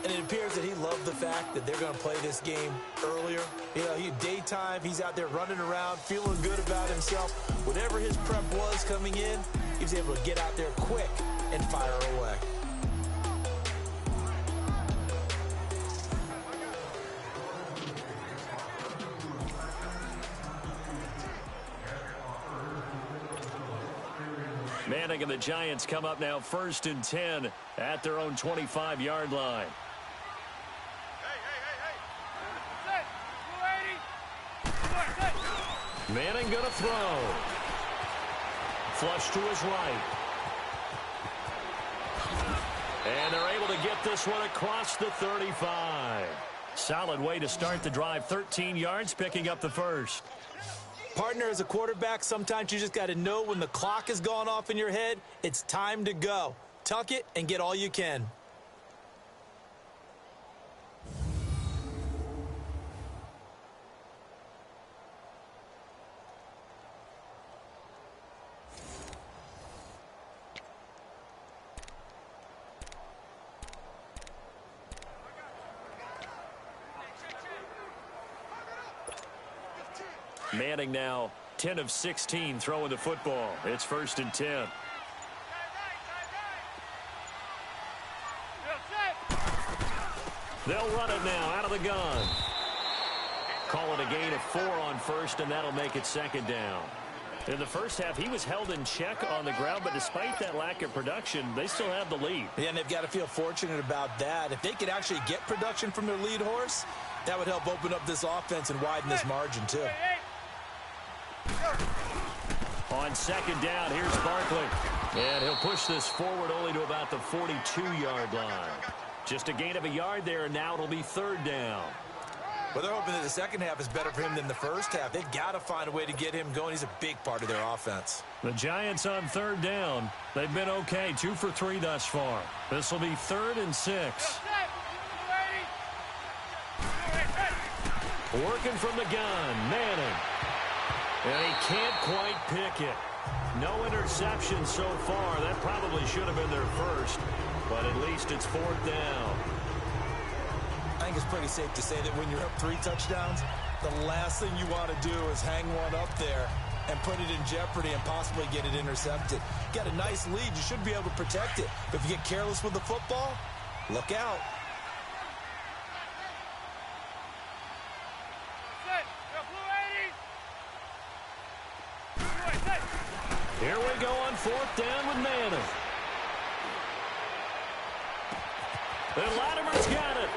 And it appears that he loved the fact that they're going to play this game earlier. You know, daytime, he's out there running around, feeling good about himself. Whatever his prep was coming in, he was able to get out there quick and fire away. Manning and the Giants come up now 1st and 10 at their own 25-yard line. Manning going to throw. Flush to his right. And they're able to get this one across the 35. Solid way to start the drive. 13 yards, picking up the first. Partner, as a quarterback, sometimes you just got to know when the clock has gone off in your head, it's time to go. Tuck it and get all you can. Manning now 10 of 16 throwing the football. It's 1st and 10. They'll run it now out of the gun. Call it a gain of 4 on first, and that'll make it 2nd down. In the first half, he was held in check on the ground, but despite that lack of production, they still have the lead. Yeah, and they've got to feel fortunate about that. If they could actually get production from their lead horse, that would help open up this offense and widen this margin, too. On 2nd down, here's Barkley. And he'll push this forward only to about the 42-yard line. Just a gain of a yard there, and now it'll be 3rd down. Well, they're hoping that the second half is better for him than the first half. They've got to find a way to get him going. He's a big part of their offense. The Giants on 3rd down. They've been okay, 2 for 3 thus far. This will be 3rd and 6. Working from the gun, Manning. And he can't quite pick it. No interception so far. That probably should have been their first, but at least it's 4th down. I think it's pretty safe to say that when you're up 3 touchdowns, the last thing you want to do is hang one up there and put it in jeopardy and possibly get it intercepted. Got a nice lead. You should be able to protect it. But if you get careless with the football, look out. Here we go on 4th down with Madden. And Latimer's got it.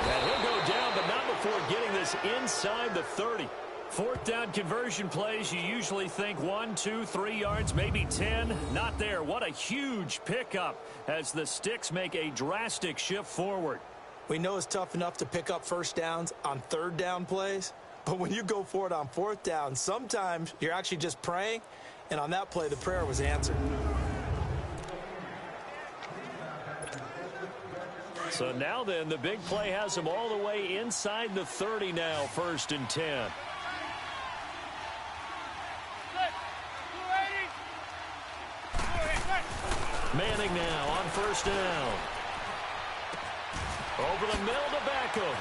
And he'll go down, but not before getting this inside the 30. Fourth down conversion plays, you usually think 1, 2, 3 yards, maybe 10. Not there. What a huge pickup as the Sticks make a drastic shift forward. We know it's tough enough to pick up first downs on third down plays, but when you go for it on fourth down, sometimes you're actually just praying, and on that play, the prayer was answered. So now then, the big play has them all the way inside the 30 now, 1st and 10. Manning now on 1st down. Over the middle to Beckham.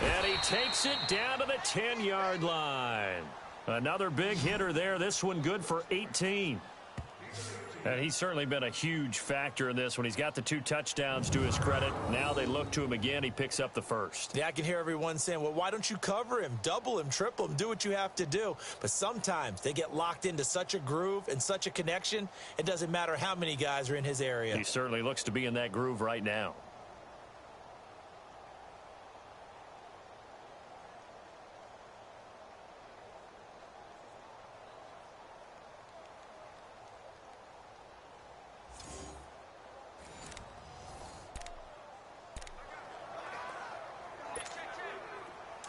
And he takes it down to the 10-yard line. Another big hitter there. This one good for 18. And he's certainly been a huge factor in this one. He's got the 2 touchdowns to his credit. Now they look to him again. He picks up the first. Yeah, I can hear everyone saying, well, why don't you cover him, double him, triple him, do what you have to do. But sometimes they get locked into such a groove and such a connection, it doesn't matter how many guys are in his area. He certainly looks to be in that groove right now.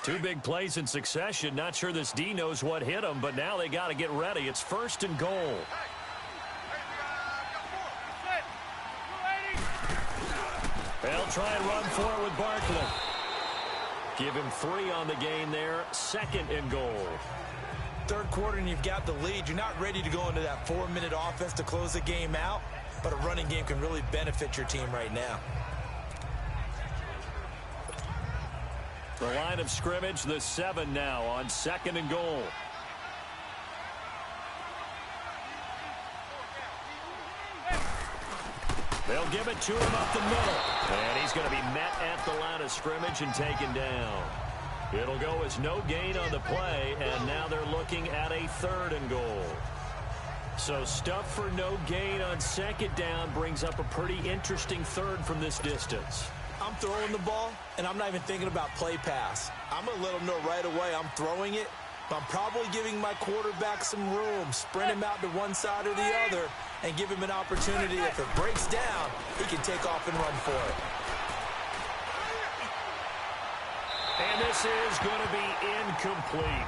Two big plays in succession. Not sure this D knows what hit him, but now they got to get ready. It's 1st and goal. They'll try and run for it with Barkley. Give him 3 on the game there. 2nd and goal. Third quarter and you've got the lead. You're not ready to go into that 4-minute offense to close the game out, but a running game can really benefit your team right now. The line of scrimmage, the 7 now on 2nd and goal. They'll give it to him up the middle. And he's going to be met at the line of scrimmage and taken down. It'll go as no gain on the play, and now they're looking at a 3rd and goal. So stuff for no gain on 2nd down brings up a pretty interesting 3rd from this distance. I'm throwing the ball, and I'm not even thinking about play pass. I'm going to let them know right away I'm throwing it, but I'm probably giving my quarterback some room, sprint him out to one side or the other, and give him an opportunity. If it breaks down, he can take off and run for it. And this is going to be incomplete.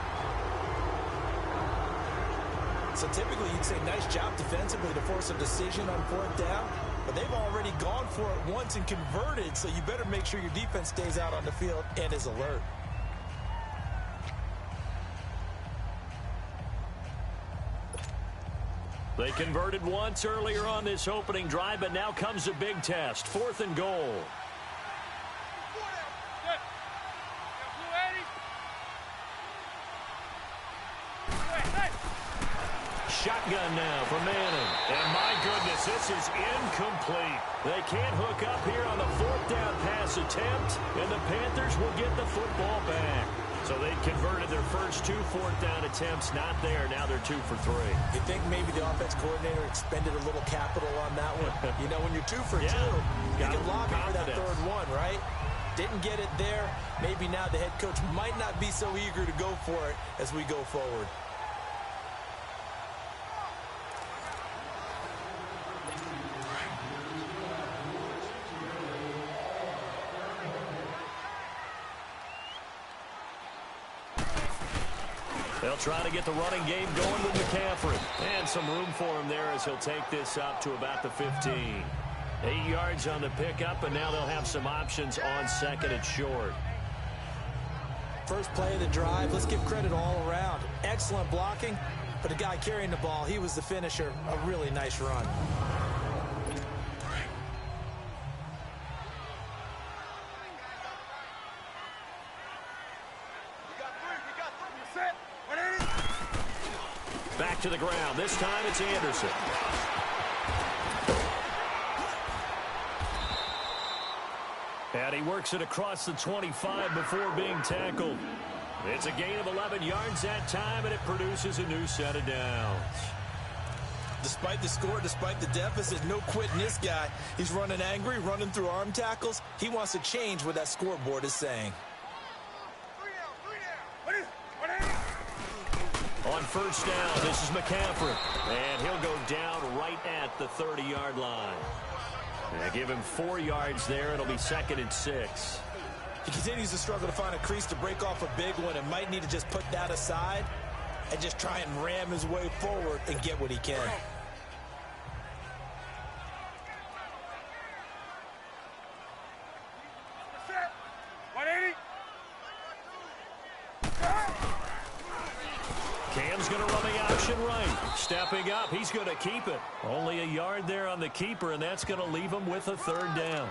So typically you'd say nice job defensively to force a decision on 4th down, but they've already gone for it once and converted, so you better make sure your defense stays out on the field and is alert. They converted once earlier on this opening drive, but now comes a big test. 4th and goal. Shotgun now for Manning. And my goodness, this is incomplete. They can't hook up here on the 4th down pass attempt, and the Panthers will get the football back. So they converted their first 2 4th down attempts. Not there. Now they're 2 for 3. You think maybe the offense coordinator expended a little capital on that one? You know, when you're 2 for 2, you can lobby for that 3rd one, right? Didn't get it there. Maybe now the head coach might not be so eager to go for it as we go forward. They'll try to get the running game going with McCaffrey. And some room for him there as he'll take this up to about the 15. 8 yards on the pickup, and now they'll have some options on 2nd and short. First play of the drive, let's give credit all around. Excellent blocking, but the guy carrying the ball, he was the finisher. A really nice run. Back to the ground. This time it's Anderson. And he works it across the 25 before being tackled. It's a gain of 11 yards that time, and it produces a new set of downs. Despite the score, despite the deficit, no quitting this guy. He's running angry, running through arm tackles. He wants to change what that scoreboard is saying. first down. This is McCaffrey. And he'll go down right at the 30-yard line. And give him 4 yards there. It'll be 2nd and 6. He continues to struggle to find a crease to break off a big one and might need to just put that aside and just try and ram his way forward and get what he can. Cam's going to run the option right. Stepping up, he's going to keep it. Only a yard there on the keeper, and that's going to leave him with a 3rd down.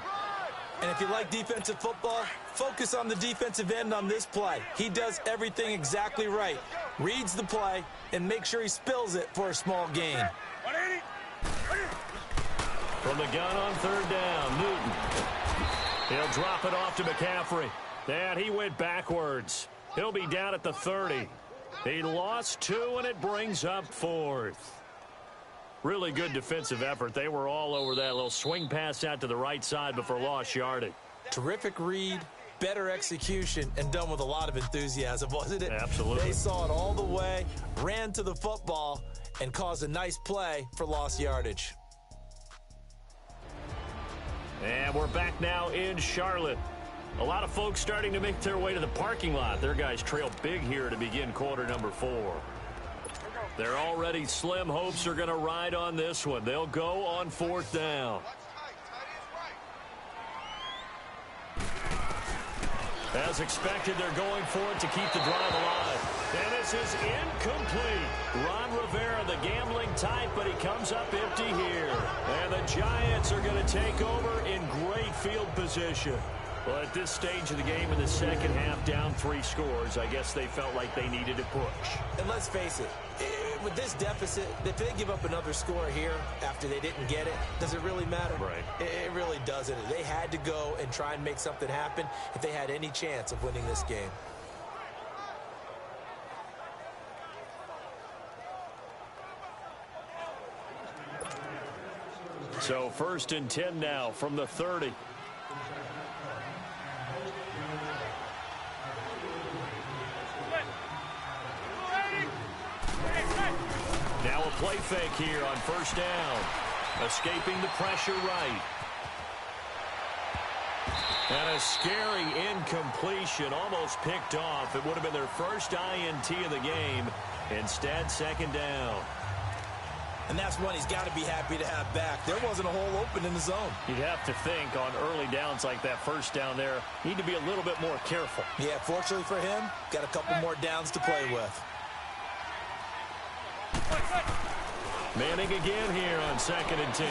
And if you like defensive football, focus on the defensive end on this play. He does everything exactly right. Reads the play and makes sure he spills it for a small gain. From the gun on 3rd down, Newton. He'll drop it off to McCaffrey. And he went backwards. He'll be down at the 30. He lost 2, and it brings up 4th. Really good defensive effort. They were all over that little swing pass out to the right side before lost yardage. Terrific read, better execution, and done with a lot of enthusiasm, wasn't it? Absolutely. They saw it all the way, ran to the football, and caused a nice play for lost yardage. And we're back now in Charlotte. A lot of folks starting to make their way to the parking lot. Their guys trail big here to begin quarter number 4. They're already slim hopes are going to ride on this one. They'll go on 4th down. As expected, they're going for it to keep the drive alive. And this is incomplete. Ron Rivera, the gambling type, but he comes up empty here. And the Giants are going to take over in great field position. Well, at this stage of the game in the second half, down 3 scores, I guess they felt like they needed to push. And let's face it, with this deficit, if they give up another score here after they didn't get it, does it really matter? Right. It really doesn't. They had to go and try and make something happen if they had any chance of winning this game. So 1st and 10 now from the 30. Now a play fake here on 1st down. Escaping the pressure right. And a scary incompletion, almost picked off. It would have been their first INT of the game. Instead, 2nd down. And that's one he's got to be happy to have back. There wasn't a hole open in the zone. You'd have to think on early downs like that 1st down there, need to be a little bit more careful. Yeah, fortunately for him, got a couple more downs to play with. Manning again here on 2nd and 10.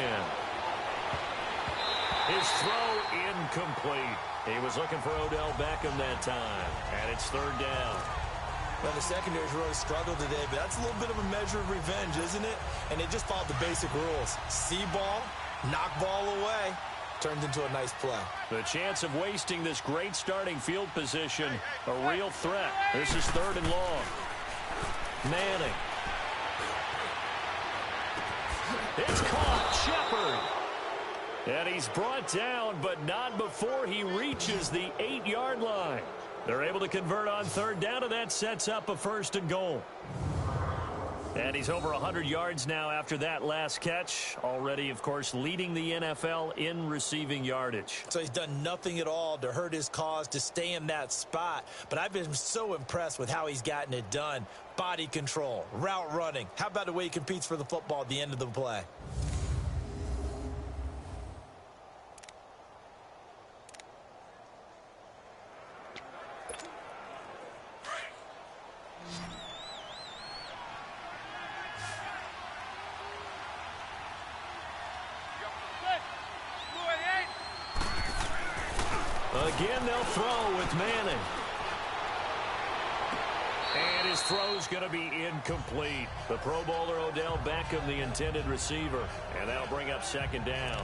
His throw incomplete. He was looking for Odell Beckham that time. And it's 3rd down. Well, the secondary's really struggled today, but that's a little bit of a measure of revenge, isn't it? And they just followed the basic rules. See ball, knock ball away, turns into a nice play. The chance of wasting this great starting field position, a real threat. This is 3rd and long. Manning. It's caught. Shepard. And he's brought down, but not before he reaches the 8-yard line. They're able to convert on 3rd down, and that sets up a 1st and goal. And he's over 100 yards now after that last catch. Already, of course, leading the NFL in receiving yardage. So he's done nothing at all to hurt his cause to stay in that spot. But I've been so impressed with how he's gotten it done. Body control, route running. How about the way he competes for the football at the end of the play? Again, they'll throw with Manning. And his throw's going to be incomplete. The Pro Bowler Odell Beckham, the intended receiver. And that'll bring up 2nd down.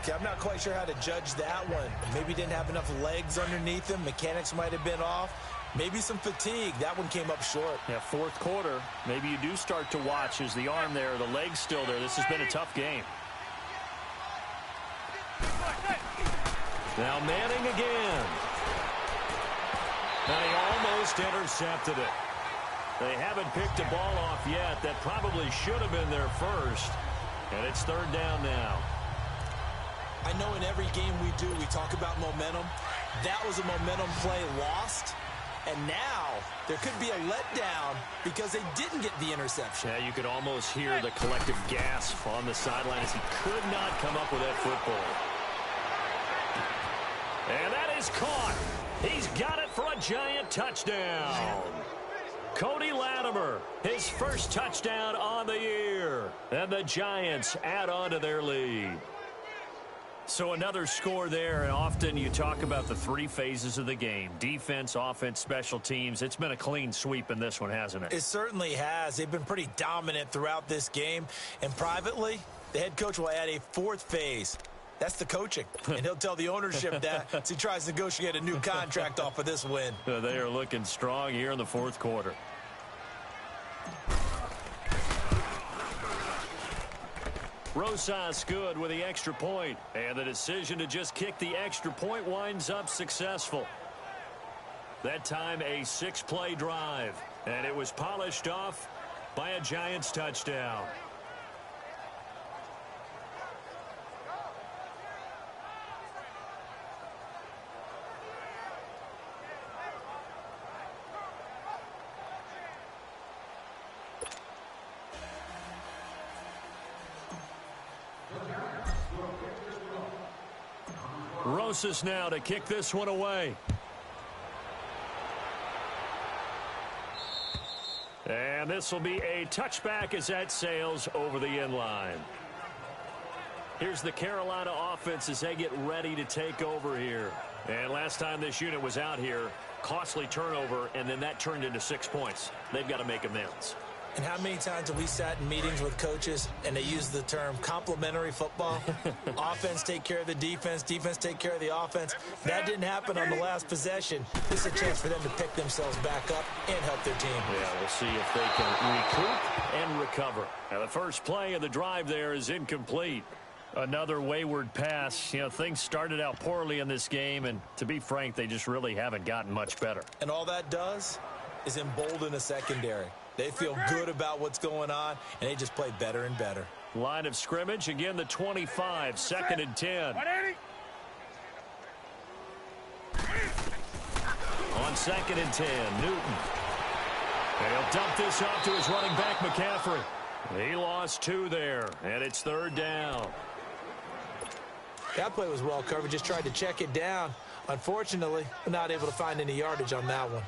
Okay, I'm not quite sure how to judge that one. Maybe he didn't have enough legs underneath him. Mechanics might have been off. Maybe some fatigue. That one came up short. Yeah, 4th quarter. Maybe you do start to watch as the arm there, the leg's still there. This has been a tough game. Now Manning again. And he almost intercepted it. They haven't picked a ball off yet. That probably should have been their first. And it's third down now. I know in every game we do, we talk about momentum. That was a momentum play lost. And now there could be a letdown because they didn't get the interception. Yeah, you could almost hear the collective gasp on the sideline as he could not come up with that football. And that is caught. He's got it for a Giant touchdown. Cody Latimer, his first touchdown on the year. And the Giants add on to their lead. So another score there, and often you talk about the three phases of the game. Defense, offense, special teams. It's been a clean sweep in this one, hasn't it? It certainly has. They've been pretty dominant throughout this game. And privately, the head coach will add a fourth phase. That's the coaching. And he'll tell the ownership that as he tries to negotiate a new contract off of this win. They are looking strong here in the fourth quarter. Rosas good with the extra point. And the decision to just kick the extra point winds up successful. That time a 6-play drive. And it was polished off by a Giants touchdown. Rosas now to kick this one away. And this will be a touchback as that sails over the end line. Here's the Carolina offense as they get ready to take over here. And last time this unit was out here, costly turnover, and then that turned into 6 points. They've got to make amends. And how many times have we sat in meetings with coaches and they use the term complementary football? Offense take care of the defense, defense take care of the offense. That didn't happen on the last possession. This is a chance for them to pick themselves back up and help their team. Yeah, we'll see if they can recoup and recover. Now, the first play of the drive there is incomplete. Another wayward pass. You know, things started out poorly in this game, and to be frank, they just really haven't gotten much better. And all that does is embolden a secondary. They feel good about what's going on, and they just play better and better. Line of scrimmage, again the 25, 2nd and 10. On 2nd and 10, Newton. And he'll dump this off to his running back, McCaffrey. He lost 2 there, and it's 3rd down. That play was well covered, just tried to check it down. Unfortunately, we're not able to find any yardage on that one.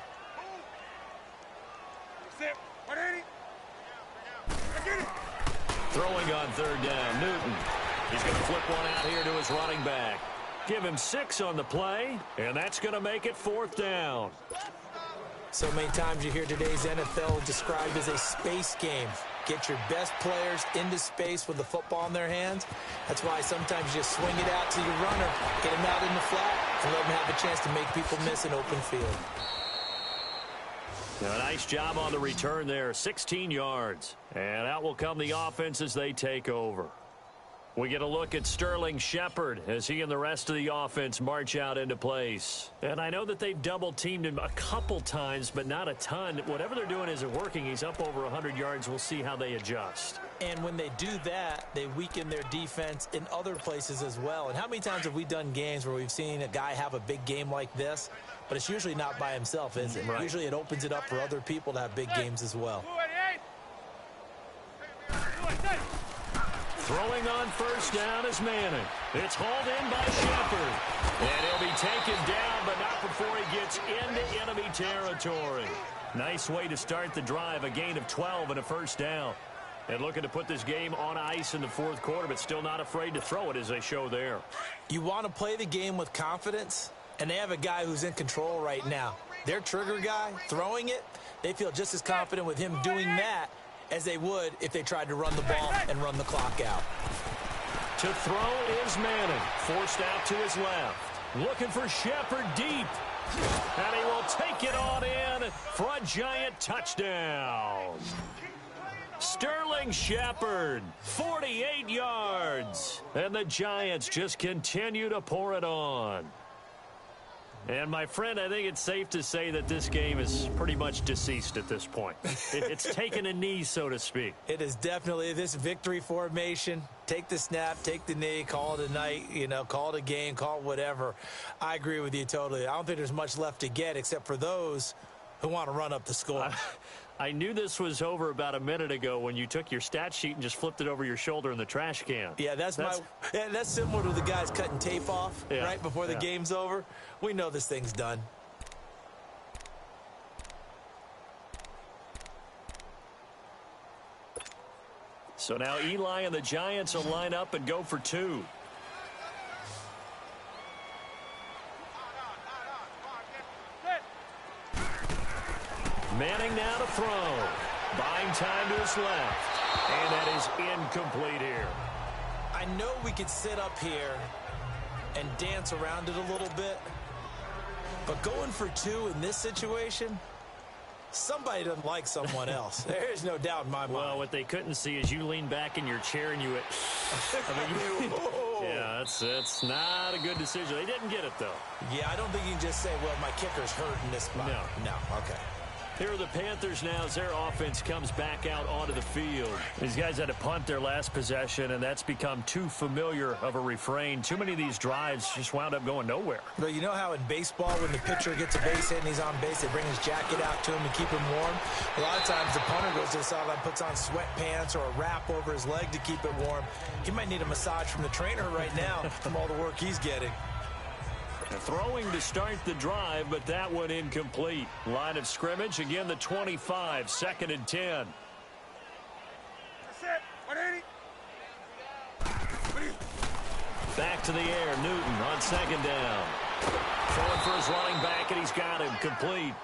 Throwing on 3rd down, Newton. He's going to flip one out here to his running back. Give him 6 on the play, and that's going to make it 4th down. So many times you hear today's NFL described as a space game. Get your best players into space with the football in their hands. That's why sometimes you just swing it out to your runner, get him out in the flat, and let him have a chance to make people miss an open field. A nice job on the return there, 16 yards. And out will come the offense as they take over. We get a look at Sterling Shepard as he and the rest of the offense march out into place. And I know that they've double-teamed him a couple times, but not a ton. Whatever they're doing isn't working. He's up over 100 yards. We'll see how they adjust. And when they do that, they weaken their defense in other places as well. And how many times have we done games where we've seen a guy have a big game like this, but it's usually not by himself, is it? Right. Usually it opens it up for other people to have big games as well. Throwing on 1st down is Manning. It's hauled in by Shepard. And he'll be taken down, but not before he gets into enemy territory. Nice way to start the drive, a gain of 12 and a 1st down. And looking to put this game on ice in the 4th quarter, but still not afraid to throw it as they show there. You want to play the game with confidence, and they have a guy who's in control right now. Their trigger guy, throwing it, they feel just as confident with him doing that as they would if they tried to run the ball and run the clock out. To throw is Manning, forced out to his left. Looking for Shepard deep. And he will take it on in for a Giant touchdown. Sterling Shepard, 48 yards. And the Giants just continue to pour it on. And, my friend, I think it's safe to say that this game is pretty much deceased at this point. It's taken a knee, so to speak. It is definitely this victory formation. Take the snap, take the knee, call it a night, call it a game, call it whatever. I agree with you totally. I don't think there's much left to get except for those who want to run up the score. I knew this was over about a minute ago when you took your stat sheet and just flipped it over your shoulder in the trash can. Yeah, that's similar to the guys cutting tape off right before the game's over. We know this thing's done. So now Eli and the Giants will line up and go for 2. Manning now to throw. Buying time to his left. And that is incomplete here. I know we could sit up here and dance around it a little bit, but going for 2 in this situation, somebody doesn't like someone else. There's no doubt in my mind. Well, what they couldn't see is you lean back in your chair and you went, yeah, that's not a good decision. They didn't get it, though. Yeah, I don't think you can just say, well, my kicker's hurt in this spot. No, okay. Here are the Panthers now as their offense comes back out onto the field. These guys had to punt their last possession, and that's become too familiar of a refrain. Too many of these drives just wound up going nowhere. But you know how in baseball, when the pitcher gets a base hit and he's on base, they bring his jacket out to him and keep him warm? A lot of times the punter goes to the sideline, puts on sweatpants or a wrap over his leg to keep it warm. He might need a massage from the trainer right now from all the work he's getting. Throwing to start the drive, but that one incomplete. Line of scrimmage, again the 25, 2nd and 10. That's it. 180. Back to the air, Newton on 2nd down. Throwing for his running back, and he's got him complete.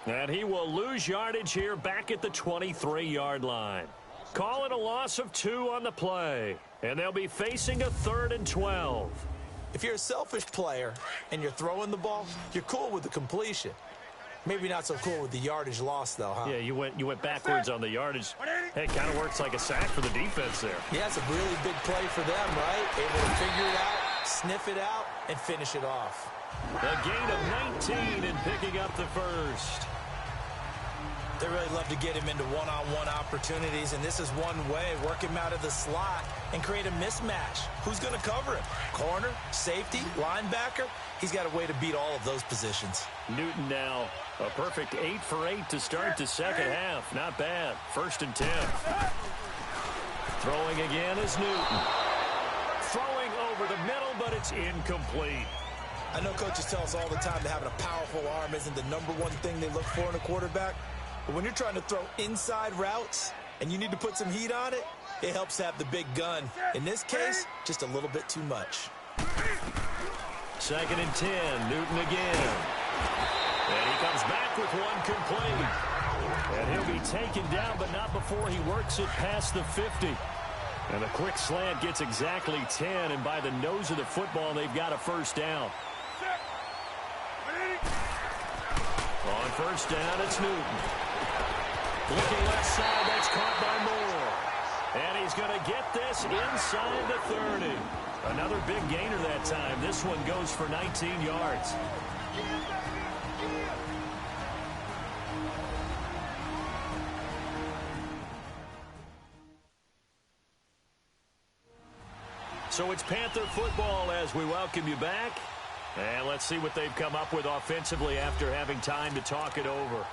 And he will lose yardage here back at the 23-yard line. Call it a loss of 2 on the play. And they'll be facing a 3rd and 12. If you're a selfish player and you're throwing the ball, you're cool with the completion. Maybe not so cool with the yardage loss, though, huh? Yeah, you went backwards on the yardage. Hey, it kind of works like a sack for the defense there. Yeah, it's a really big play for them, right? Able to figure it out, sniff it out, and finish it off. A gain of 19 and picking up the first. They really love to get him into one-on-one opportunities, and this is one way. Work him out of the slot and create a mismatch. Who's going to cover him? Corner, safety, linebacker? He's got a way to beat all of those positions. Newton now a perfect 8 for 8 to start the second half. Not bad. 1st and 10. Throwing again is Newton. Throwing over the middle, but it's incomplete. I know coaches tell us all the time that having a powerful arm isn't the #1 thing they look for in a quarterback. But when you're trying to throw inside routes and you need to put some heat on it, it helps to have the big gun. In this case, just a little bit too much. 2nd and 10, Newton again. And he comes back with one complete. And he'll be taken down, but not before he works it past the 50. And a quick slant gets exactly 10, and by the nose of the football, they've got a 1st down. On 1st down, it's Newton. Looking left side, that's caught by Moore. And he's going to get this inside the 30. Another big gainer that time. This one goes for 19 yards. So it's Panther football as we welcome you back. And let's see what they've come up with offensively after having time to talk it over.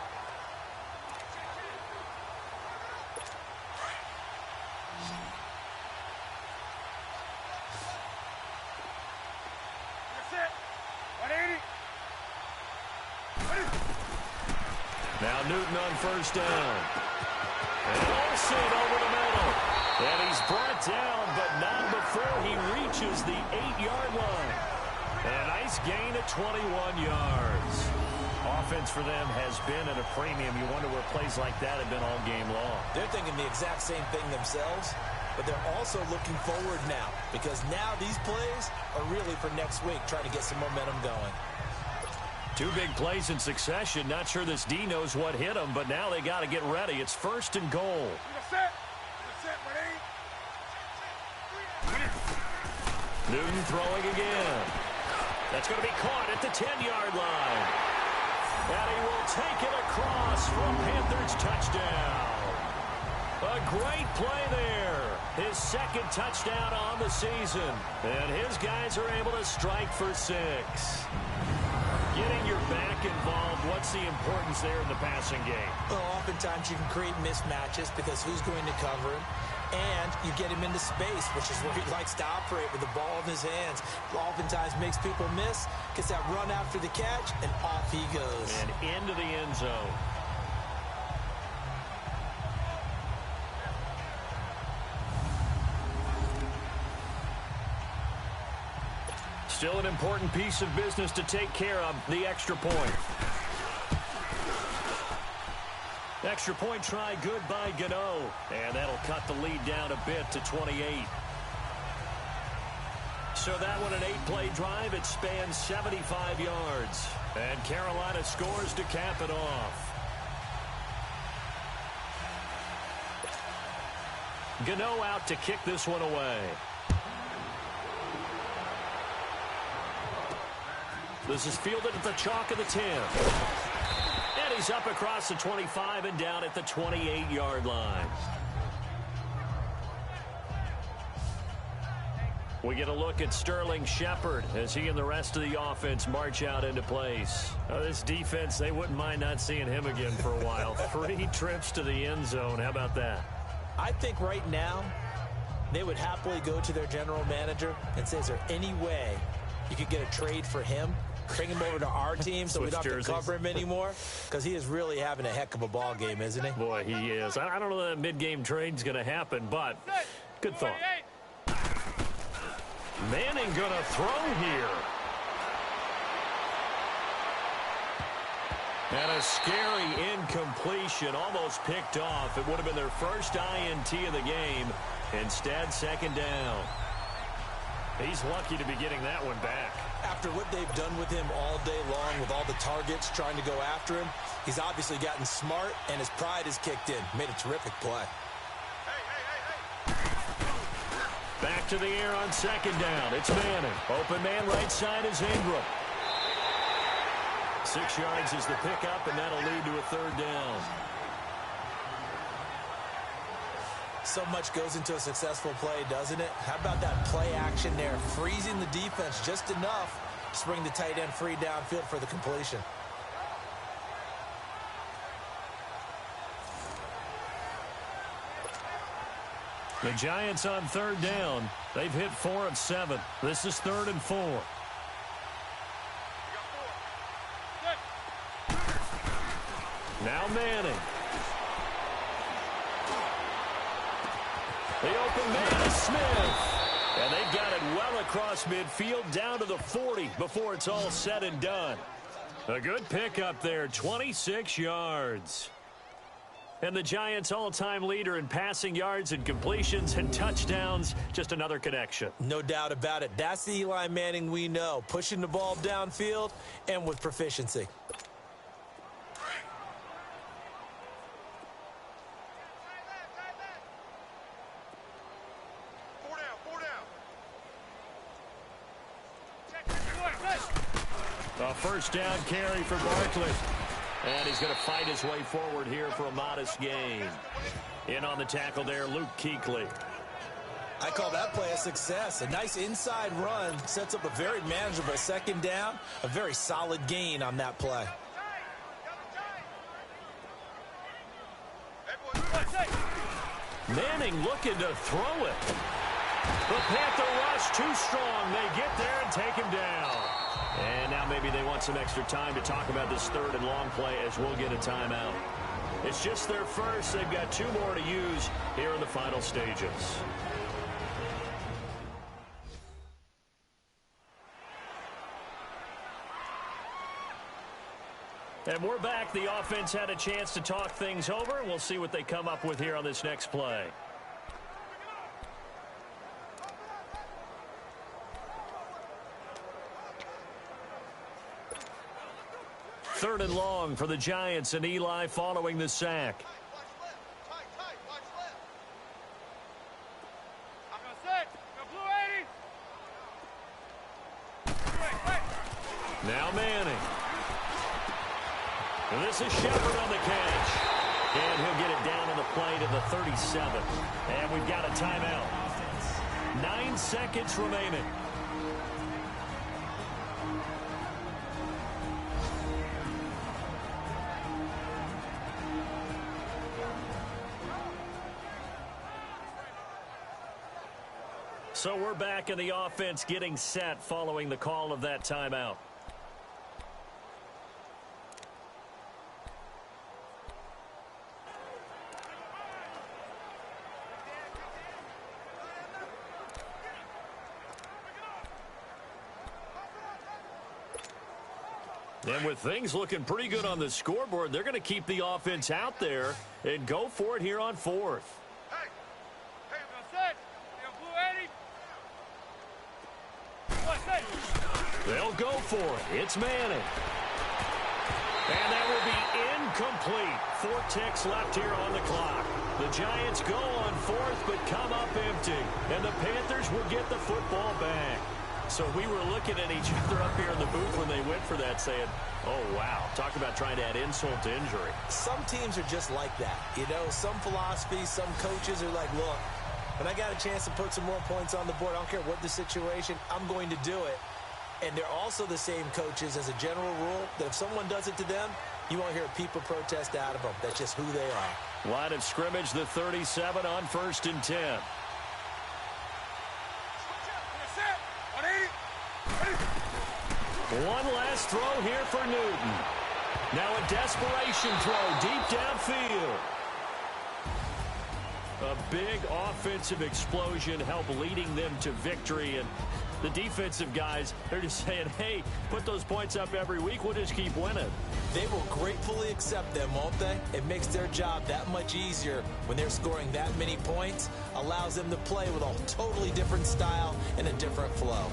Now Newton on 1st down. And Olsen over the middle. And he's brought down, but not before he reaches the 8-yard line. And a nice gain of 21 yards. Offense for them has been at a premium. You wonder where plays like that have been all game long. They're thinking the exact same thing themselves, but they're also looking forward now because now these plays are really for next week, trying to get some momentum going. 2 big plays in succession. Not sure this D knows what hit him, but now they got to get ready. It's 1st and goal. Newton throwing again. That's going to be caught at the 10-yard line. And he will take it across for a Panthers touchdown. A great play there. His second touchdown on the season. And his guys are able to strike for 6. Getting your back involved, what's the importance there in the passing game? Well, oftentimes you can create mismatches because who's going to cover him? And you get him into space, which is where he likes to operate with the ball in his hands. Oftentimes makes people miss, gets that run after the catch, and off he goes. And into the end zone. Still an important piece of business to take care of, the extra point. Extra point try good by Gano. And that'll cut the lead down a bit to 28. So that one, an 8-play drive. It spans 75 yards. And Carolina scores to cap it off. Gano out to kick this one away. This is fielded at the chalk of the 10. And he's up across the 25 and down at the 28-yard line. We get a look at Sterling Shepard as he and the rest of the offense march out into place. This defense, they wouldn't mind not seeing him again for a while. 3 trips to the end zone. How about that? I think right now they would happily go to their general manager and say, is there any way you could get a trade for him? Bring him over to our team so we don't have to cover him anymore, because he is really having a heck of a ball game, isn't he? Boy, he is. I don't know that mid-game trade's going to happen, but good thought. Manning going to throw here. And a scary incompletion, almost picked off. It would have been their first INT of the game. Instead, second down. He's lucky to be getting that one back. After what they've done with him all day long, with all the targets trying to go after him, he's obviously gotten smart, and his pride has kicked in. Made a terrific play. Back to the air on second down. It's Manning. Open man right side is Ingram. 6 yards is the pickup, and that'll lead to a third down. So much goes into a successful play, doesn't it? How about that play action there? Freezing the defense just enough to bring the tight end free downfield for the completion. The Giants on third down. They've hit 4 of 7. This is 3rd and 4. Now Manning. The open man is Smith. And they've got it well across midfield down to the 40 before it's all said and done. A good pickup there, 26 yards. And the Giants' all-time leader in passing yards and completions and touchdowns, just another connection. No doubt about it. That's the Eli Manning we know, pushing the ball downfield and with proficiency. A first down carry for Barkley. And he's going to fight his way forward here for a modest gain. In on the tackle there, Luke Kuechly. I call that play a success. A nice inside run sets up a very manageable second down. A very solid gain on that play. Manning looking to throw it. The Panther rush too strong. They get there and take him down. And now maybe they want some extra time to talk about this third and long play as we'll get a timeout. It's just their first. They've got 2 more to use here in the final stages. And we're back. The offense had a chance to talk things over. We'll see what they come up with here on this next play. Third and long for the Giants, and Eli following the sack. This is Shepard on the catch. And he'll get it down on the play to the 37. And we've got a timeout. 9 seconds remaining. So we're back in the offense getting set following the call of that timeout. And with things looking pretty good on the scoreboard, they're going to keep the offense out there and go for it here on 4th. They'll go for it. It's Manning. And that will be incomplete. 4 ticks left here on the clock. The Giants go on 4th but come up empty. And the Panthers will get the football back. So we were looking at each other up here in the booth when they went for that saying, oh, wow. Talk about trying to add insult to injury. Some teams are just like that. You know, some philosophies, some coaches are like, look, when I got a chance to put some more points on the board, I don't care what the situation, I'm going to do it. And they're also the same coaches as a general rule that if someone does it to them, you won't hear people protest out of them. That's just who they are. Line of scrimmage, the 37 on 1st and 10. One last throw here for Newton. Now a desperation throw deep downfield. A big offensive explosion helped leading them to victory. And the defensive guys, they're just saying, hey, put those points up every week. We'll just keep winning. They will gratefully accept them, won't they? It makes their job that much easier when they're scoring that many points. Allows them to play with a totally different style and a different flow.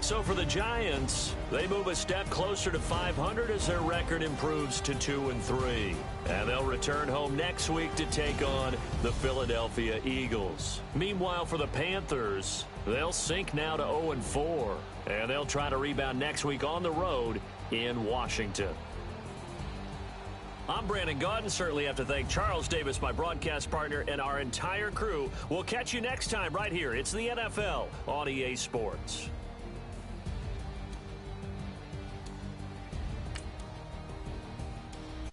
So for the Giants, they move a step closer to 500 as their record improves to 2-3. And they'll return home next week to take on the Philadelphia Eagles. Meanwhile, for the Panthers, they'll sink now to 0-4. And they'll try to rebound next week on the road in Washington. I'm Brandon Gaudin. Certainly have to thank Charles Davis, my broadcast partner, and our entire crew. We'll catch you next time right here. It's the NFL on EA Sports.